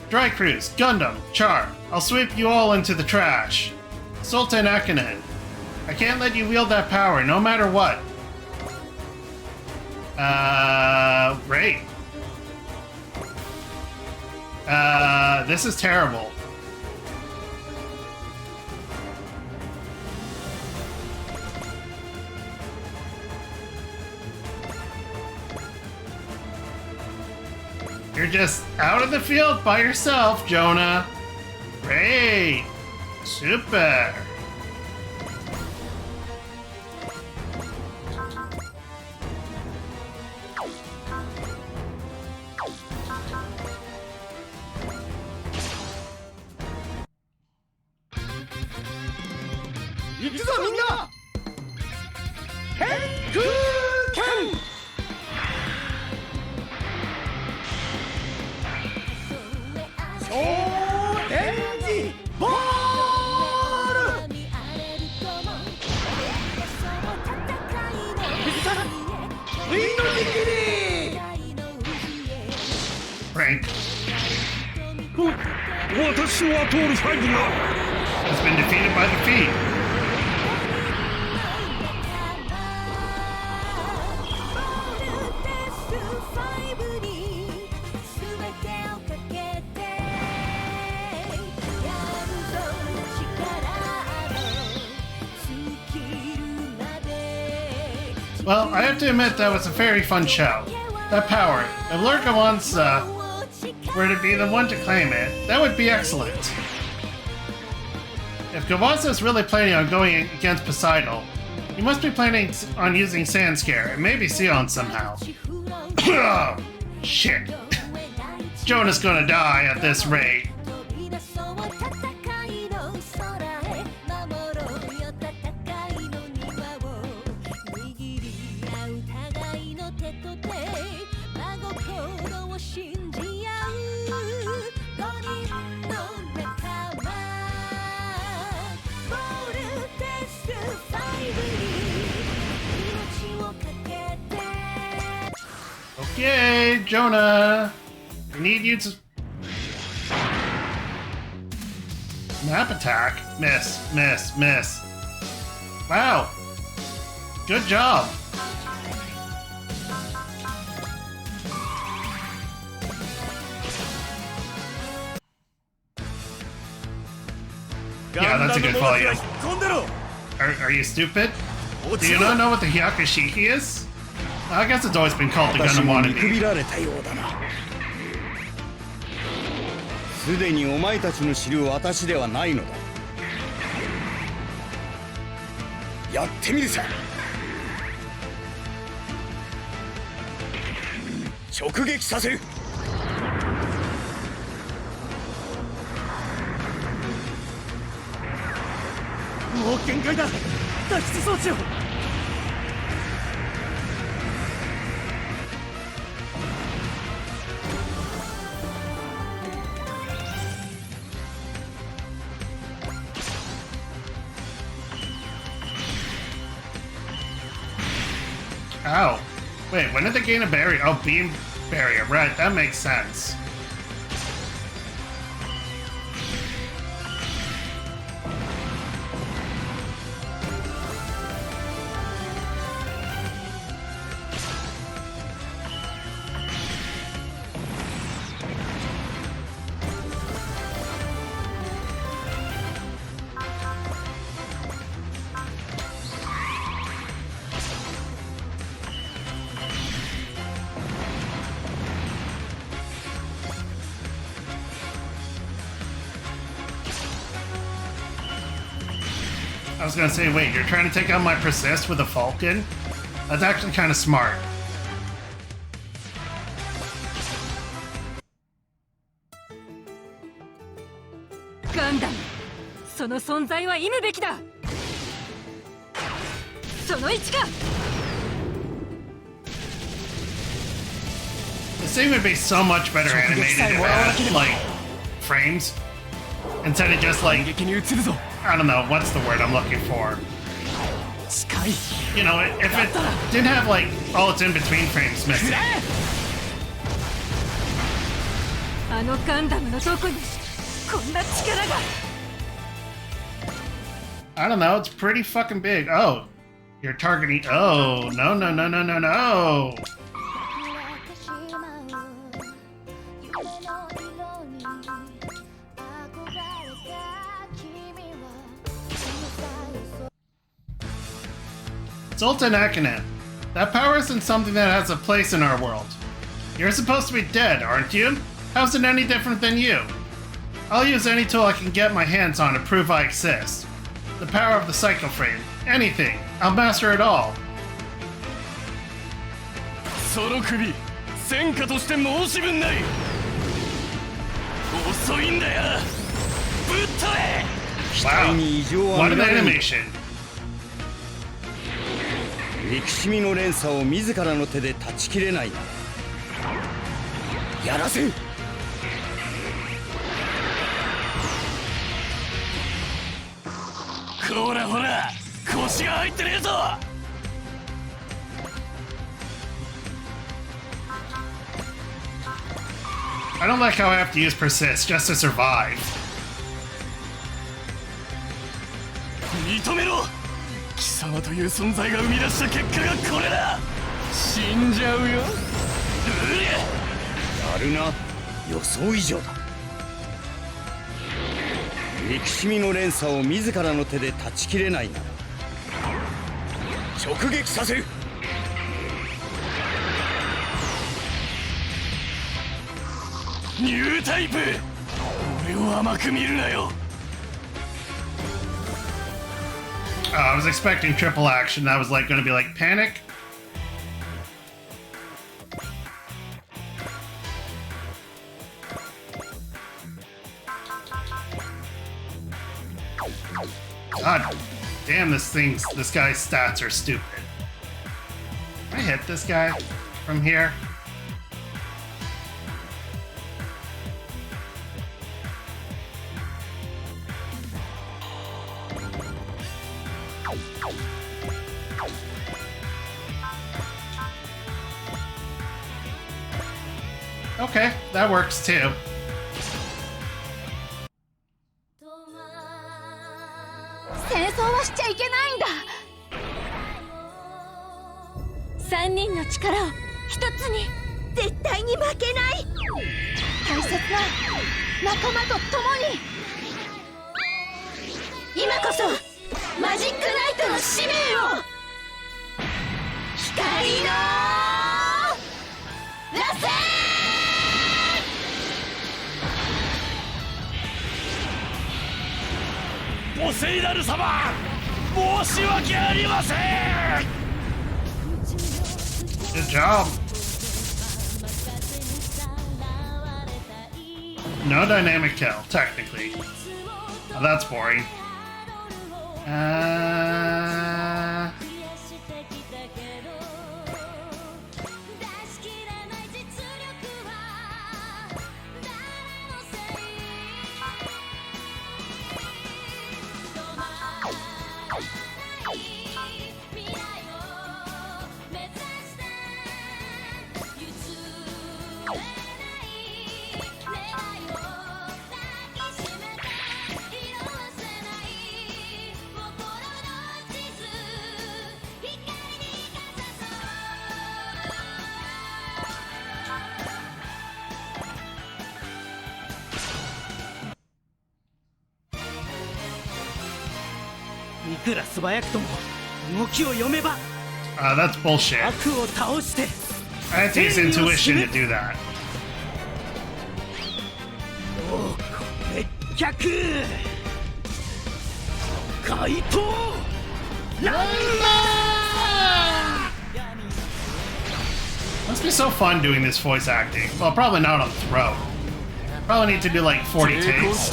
Dreikreuz, Gundam, Char, I'll sweep you all into the trash. Sultan Akinen, I can't let you wield that power, no matter what. Great. This is terrible. You're just out of the field by yourself, Jonah. Great. Super. Frank. Has been defeated by the feet. Well, I have to admit that was a very fun show. That power. If Lurka wants, were to be the one to claim it, that would be excellent. If Kawasa is really planning on going against Poseidal, he must be planning on using Sand Scare and maybe Zeon somehow. Oh, shit. Jonah's gonna die at this rate. Okay, Jonah. I need you to... Snap attack. Miss, miss, miss. Wow. Good job. Yeah, that's a good volume. Are you stupid? Do you not know what the Hyakushiki is? I guess it's always been called the 私 Gundam に見 wannabe. くびられたようだな。すでにお前たちの知る私ではないのだ。やってみるさ。直撃させる。もう限界だ。脱出装置を。Ow. Wait, when did they gain a barrier? Oh, beam barrier. Right, that makes sense. I was gonna say, wait, you're trying to take out my persist with a falcon? That's actually kind of smart. Gundam, その存在は忌むべきだ。その1か。 This thing would be so much better animated if it had, like, frames. Instead of just, like, I don't know, what's the word I'm looking for? You know, if it didn't have, like, all its in-between frames missing. あのガンダムのどこにこんな力が。 I don't know, it's pretty fucking big. Oh, you're targeting. Oh, no, no, no, no, no, no. Sultan Akhenaten, that power isn't something that has a place in our world. You're supposed to be dead, aren't you? How's it any different than you? I'll use any tool I can get my hands on to prove I exist. The power of the cycle frame, anything. I'll master it all. その首、戦果として申し分ない。遅いんだよ。ぶっ飛べ。 Wow, に異常は what 見 an られぬ。 animation. 憎しみの連鎖を自らの手で断ち切れないな。やらせん。ほらほら、腰が入ってねえぞ。 I don't like how I have to use persist just to survive. 認めろ。貴様という存在が生み出した結果がこれだ。死んじゃうよ。やるな。予想以上だ。憎しみの連鎖を自らの手で断ち切れないなら直撃させる。ニュータイプ。俺を甘く見るなよ。 I was expecting triple action. I was like going to be like panic. God damn, this guy's stats are stupid. Can I hit this guy from here? Okay, that works too. 戦争はしちゃいけないんだ。3人の力を一つに。絶対に負けない。大切な仲間と共に。今こそマジックナイトの使命を。光の螺旋。ポセイダル様、申し訳ありません。 Good job. No dynamic kill, technically. Oh, that's boring. That's bullshit. I have to use intuition to do that. Must be so fun doing this voice acting. Well, probably not on the throat. Probably need to do like 40 takes.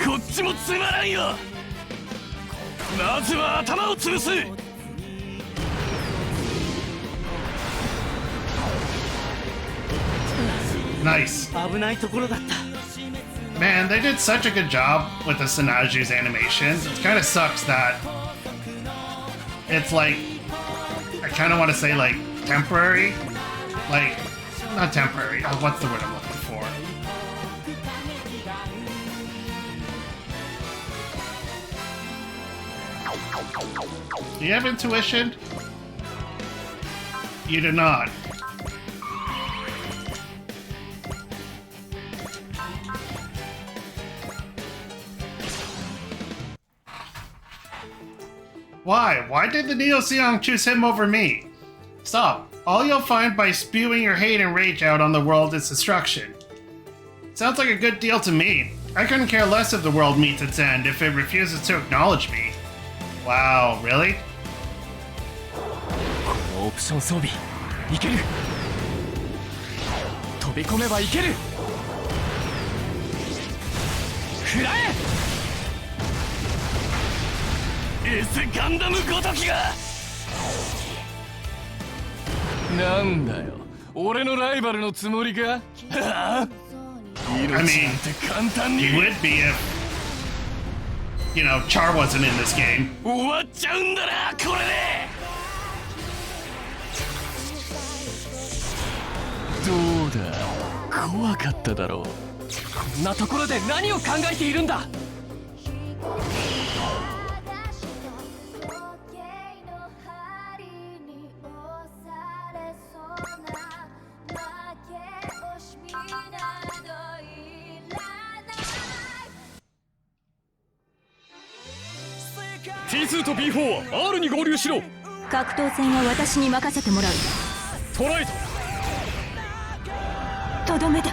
こっちもつまらんよ。まずは頭を潰す。Nice. 危ないところだった。 Man, they did such a good job with the Sanaju's animations. It kind of sucks that it's like, I kind of want to say like temporary, like not temporary. Oh, what's the word I'm looking for? Do you have intuition? You do not. Why? Why did the Neo Zeon choose him over me? Stop. All you'll find by spewing your hate and rage out on the world is destruction. Sounds like a good deal to me. I couldn't care less if the world meets its end if it refuses to acknowledge me. Wow, really? オプション装備いける。飛び込めばいける。食らえ。エスガンダムごときが。なんだよ、俺のライバルのつもりか。命なんて簡単に。He would be if, you know, Char wasn't in this game. 終わっちゃうんだな、これで。どうだ、怖かっただろう。こんなところで何を考えているんだ。T2 と B4 は R に合流しろ。格闘戦は私に任せてもらう。トライト。とどめだ。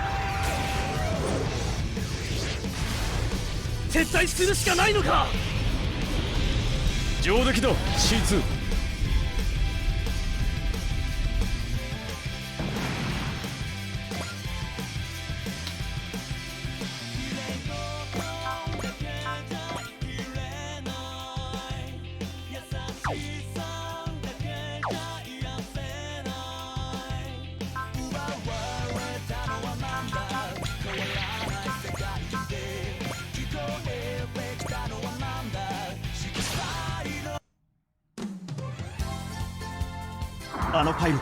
撤退するしかないのか。上出来だ C2。あのパイロッ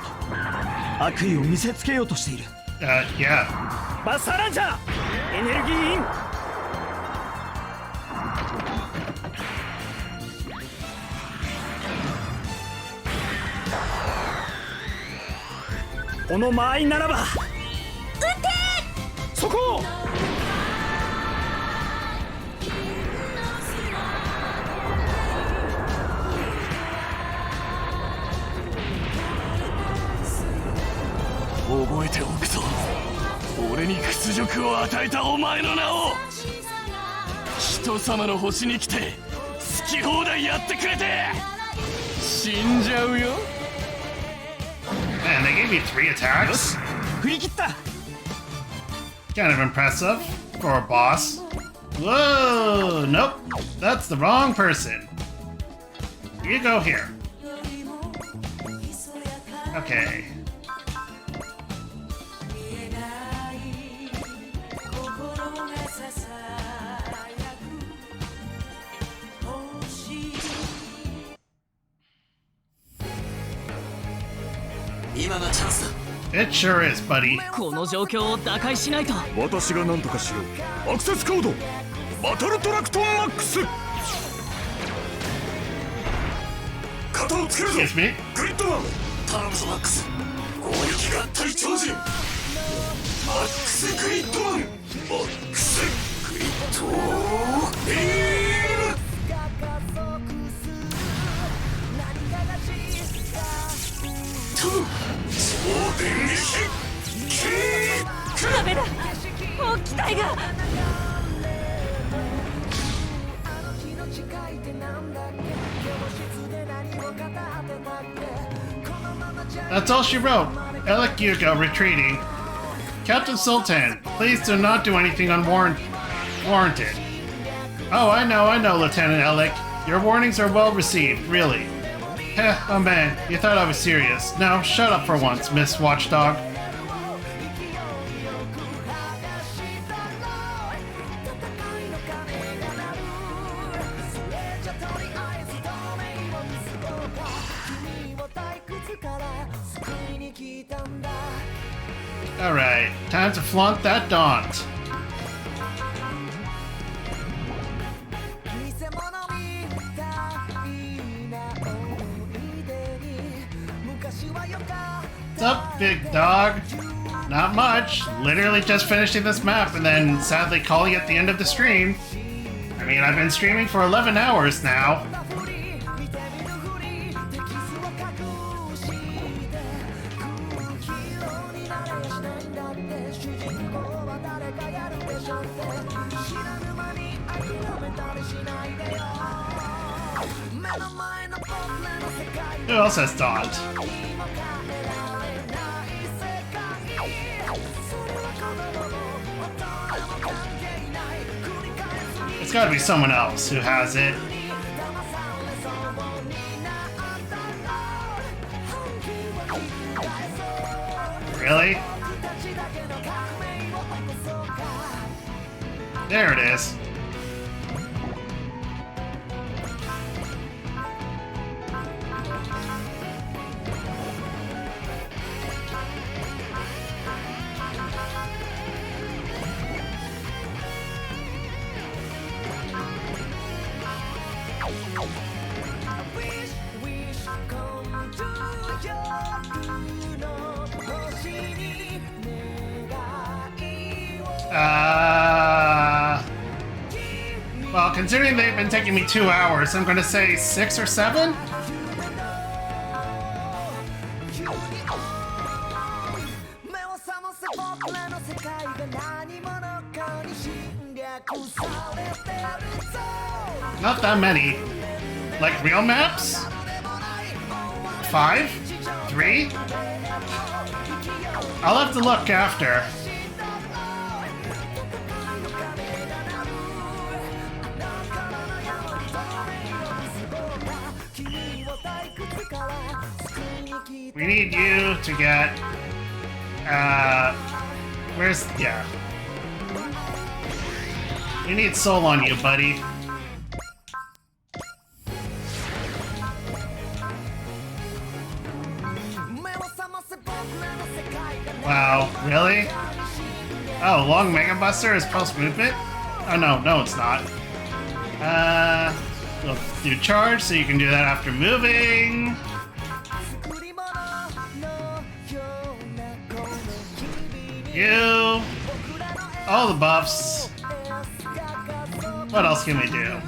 ト、悪意を見せつけようとしている。Yeah. バスターランチャー、エネルギーイン。この間合いならば。そこ。覚えておくぞ。俺に屈辱を与えたお前の名を。人様の星に来て好き放題やってくれて死んじゃうよ。 Man, they gave me 3 attacks. 振り切った。 Kind of impressive for a boss. Whoa! Nope, that's the wrong person. You go here. Okay. It sure is, buddy. この状況を打開しないと。私が何とかしよう。アクセスコードバトルトラクトンマックス。肩をつけるぞ。 Excuse me? グリッドマン頼むぞマックス。攻撃が対超人マックスグリッドマンマックスグリッドビーム。超電撃キーク。ダメだ、もう機体が。 That's all she wrote. L-Giam retreating. Captain Sultan, please do not do anything unwarranted. Oh, I know, Lieutenant Alec. Your warnings are well received, really. Heh, oh man, you thought I was serious. Now, shut up for once, Miss Watchdog. Alright, time to flaunt that daunt. What's up, big dog? Not much. Literally just finishing this map and then sadly calling it the end of the stream. I mean, I've been streaming for 11 hours now. Who else has daunt? It's gotta be someone else who has it. Really? There it is. Well, considering they've been taking me 2 hours, I'm gonna say 6 or 7? Not that many. Like real maps? 5? 3? I'll have to look after. We need you to get, where's, yeah. We need soul on you, buddy. Wow, really? Oh, Long Mega Buster is post-movement? Oh, no, it's not. We'll do charge, so you can do that after moving. You. All the buffs. What else can we do?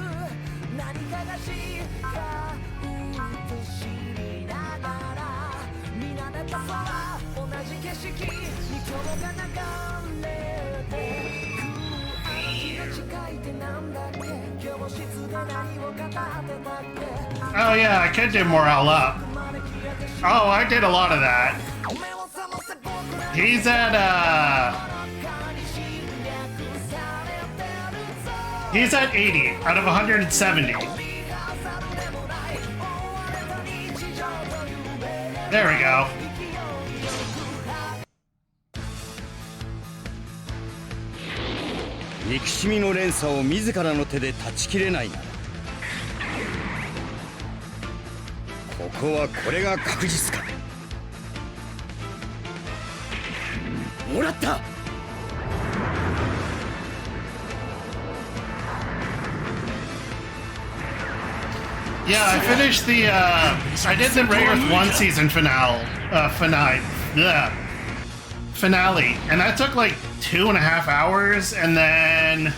Oh yeah, I could do morale up. Oh, I did a lot of that. He's at he's at 80 out of 170. There we go.「憎しみの連鎖を自らの手で断ち切れないならここはこれが確実か」もらった。 Yeah, I finished the, I did the Dreikreuz 1 season finale, and that took like 2.5 hours, and then,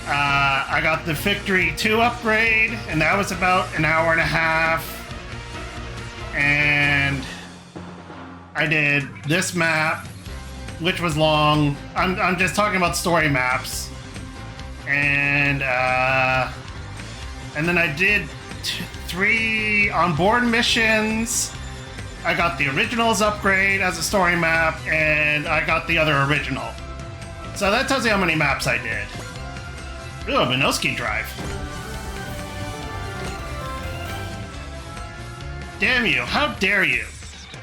I got the Victory 2 upgrade, and that was about 1.5 hours, and I did this map, which was long. I'm just talking about story maps, and then I did 3 on-board missions. I got the originals upgrade as a story map, and I got the other original. So that tells you how many maps I did. Ooh, a Minovsky drive. Damn you, how dare you!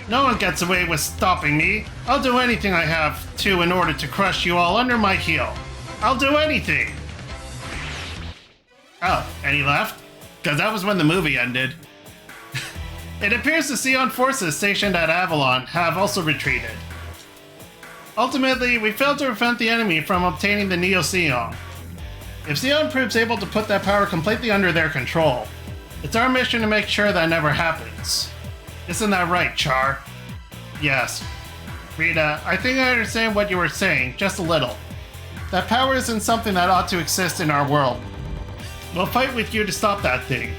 No one gets away with stopping me. I'll do anything I have to in order to crush you all under my heel. I'll do anything! Oh, and he left? Because that was when the movie ended. It appears the Zeon forces stationed at Avalon have also retreated. Ultimately, we failed to prevent the enemy from obtaining the Neo Zeon. If Zeon proves able to put that power completely under their control, it's our mission to make sure that never happens. Isn't that right, Char? Yes. Rita, I think I understand what you were saying, just a little. That power isn't something that ought to exist in our world. We'll fight with you to stop that thing.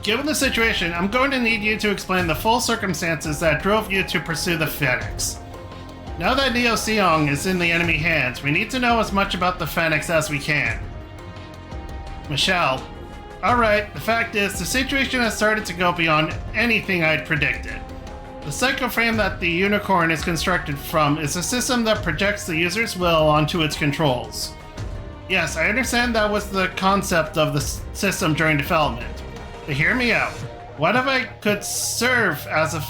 Given the situation, I'm going to need you to explain the full circumstances that drove you to pursue the Phoenix. Now that Neo Zeon is in the enemy hands, we need to know as much about the Phoenix as we can. Michelle. Alright, the fact is, the situation has started to go beyond anything I'd predicted. The psycho frame that the unicorn is constructed from is a system that projects the user's will onto its controls. Yes, I understand that was the concept of the system during development. But hear me out. What if it could serve as a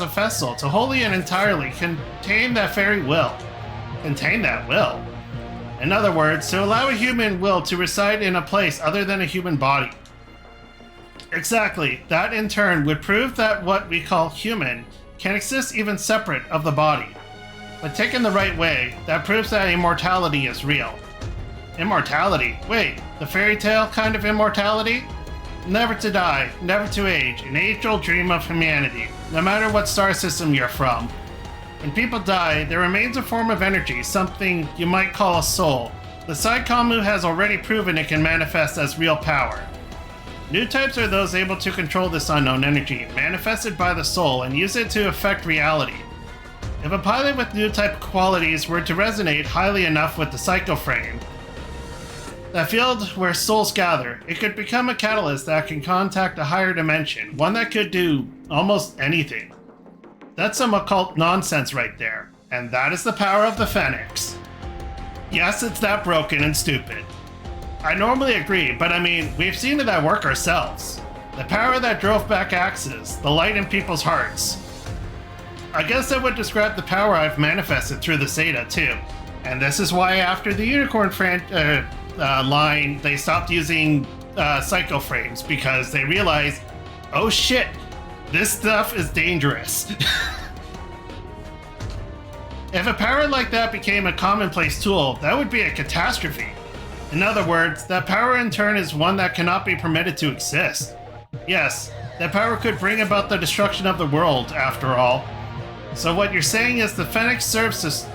vessel to wholly and entirely contain that very will? Contain that will? In other words, to allow a human will to reside in a place other than a human body. Exactly. That in turn would prove that what we call human can exist even separate of the body. But taken the right way, that proves that immortality is real. Immortality? Wait, the fairy tale kind of immortality? Never to die, never to age, an age-old dream of humanity, no matter what star system you're from. When people die, there remains a form of energy, something you might call a soul. The Psycommu has already proven it can manifest as real power. New types are those able to control this unknown energy, manifested by the soul, and use it to affect reality. If a pilot with new type qualities were to resonate highly enough with the psycho frame, that field where souls gather, it could become a catalyst that can contact a higher dimension, one that could do almost anything. That's some occult nonsense right there, and that is the power of the Phoenix. Yes, it's that broken and stupid. I normally agree, but I mean, we've seen it at work ourselves. The power that drove back Axis, the light in people's hearts. I guess that would describe the power I've manifested through the Zeta too. And this is why after the Unicorn line, they stopped using psycho frames, because they realized, oh shit, this stuff is dangerous. If a power like that became a commonplace tool, that would be a catastrophe. In other words, that power in turn is one that cannot be permitted to exist. Yes, that power could bring about the destruction of the world, after all. So what you're saying is the Fenix serves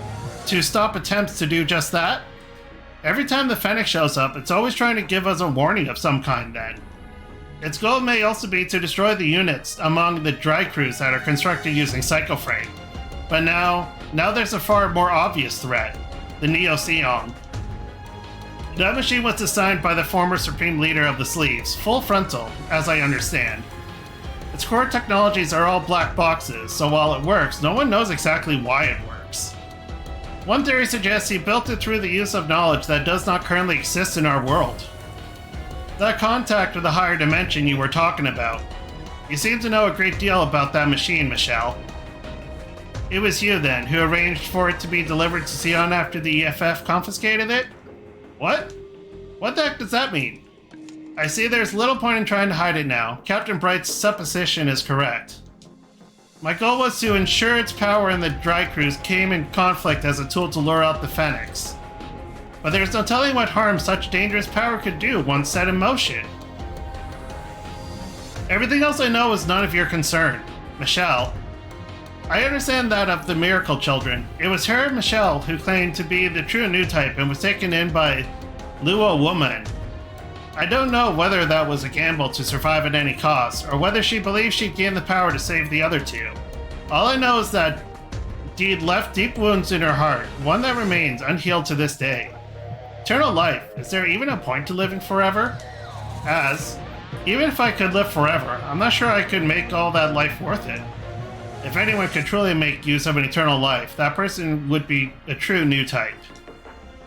to stop attempts to do just that? Every time the Fenix shows up, it's always trying to give us a warning of some kind then. Its goal may also be to destroy the units among the Dreikreuz that are constructed using Psychoframe. But now there's a far more obvious threat, the Neo Zeon. That machine was designed by the former Supreme Leader of the Sleeves, full frontal, as I understand. Its core technologies are all black boxes, so while it works, no one knows exactly why it works. One theory suggests he built it through the use of knowledge that does not currently exist in our world. That contact with the higher dimension you were talking about. You seem to know a great deal about that machine, Michelle. It was you, then, who arranged for it to be delivered to Zeon after the EFF confiscated it? What? What the heck does that mean? I see there's little point in trying to hide it now. Captain Bright's supposition is correct. My goal was to ensure its power in the Dreikreuz came in conflict as a tool to lure out the Fenix. But there's no telling what harm such dangerous power could do once set in motion. Everything else I know is none of your concern. Michelle. I understand that of the Miracle Children. It was her, Michelle, who claimed to be the true new type and was taken in by Luo Woman. I don't know whether that was a gamble to survive at any cost, or whether she believed she'd gain the power to save the other two. All I know is that Deed left deep wounds in her heart, one that remains unhealed to this day. Eternal life, is there even a point to living forever? Even if I could live forever, I'm not sure I could make all that life worth it. If anyone could truly make use of an eternal life, that person would be a true new type.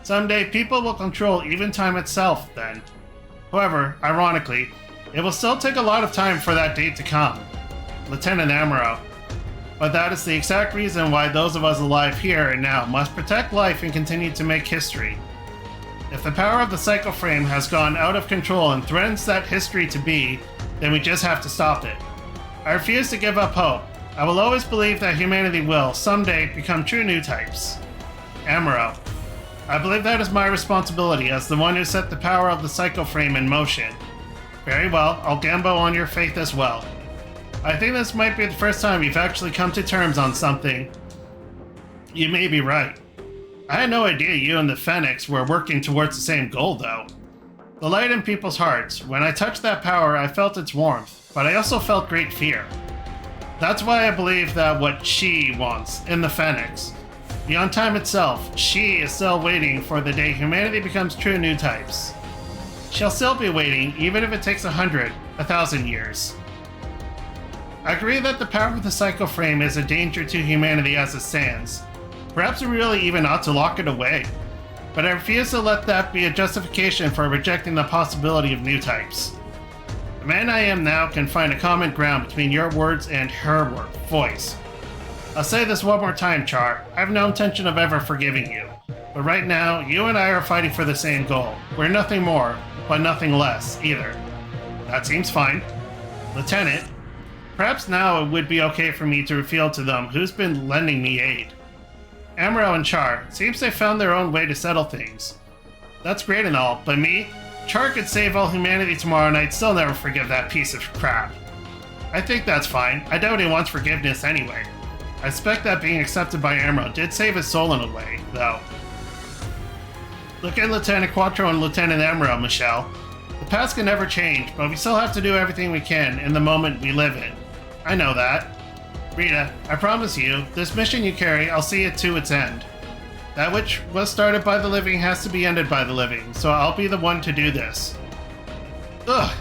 Someday, people will control even time itself, then. However, ironically, it will still take a lot of time for that day to come. Lieutenant Amaro. But that is the exact reason why those of us alive here and now must protect life and continue to make history. If the power of the Psychoframe has gone out of control and threatens that history to be, then we just have to stop it. I refuse to give up hope. I will always believe that humanity will, someday, become true new types. Amaro. I believe that is my responsibility as the one who set the power of the Psychoframe in motion. Very well, I'll gamble on your faith as well. I think this might be the first time you've actually come to terms on something. You may be right. I had no idea you and the Fenix were working towards the same goal, though. The light in people's hearts. When I touched that power, I felt its warmth, but I also felt great fear. That's why I believe that what she wants in the Fenix, beyond time itself, she is still waiting for the day humanity becomes true new types. She'll still be waiting, even if it takes 100, 1,000 years. I agree that the power of the Psychoframe is a danger to humanity as it stands. Perhaps we really even ought to lock it away. But I refuse to let that be a justification for rejecting the possibility of new types. The man I am now can find a common ground between your words and her voice. I'll say this one more time, Char. I have no intention of ever forgiving you. But right now, you and I are fighting for the same goal. We're nothing more, but nothing less, either. That seems fine. Lieutenant, perhaps now it would be okay for me to reveal to them who's been lending me aid. Amaro and Char, seems they found their own way to settle things. That's great and all, but me? Char could save all humanity tomorrow and I'd still never forgive that piece of crap. I think that's fine. I doubt he wants forgiveness anyway. I suspect that being accepted by Amaro did save his soul in a way, though. Look at Lieutenant Quattro and Lieutenant Amaro, Michelle. The past can never change, but we still have to do everything we can in the moment we live in. I know that. Rita, I promise you, this mission you carry, I'll see it to its end. That which was started by the living has to be ended by the living, so I'll be the one to do this. Ugh.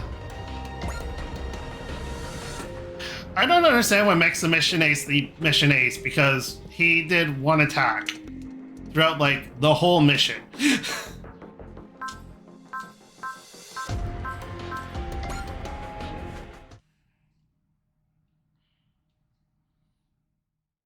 I don't understand what makes the mission ace the mission ace, because he did one attack throughout, like, the whole mission.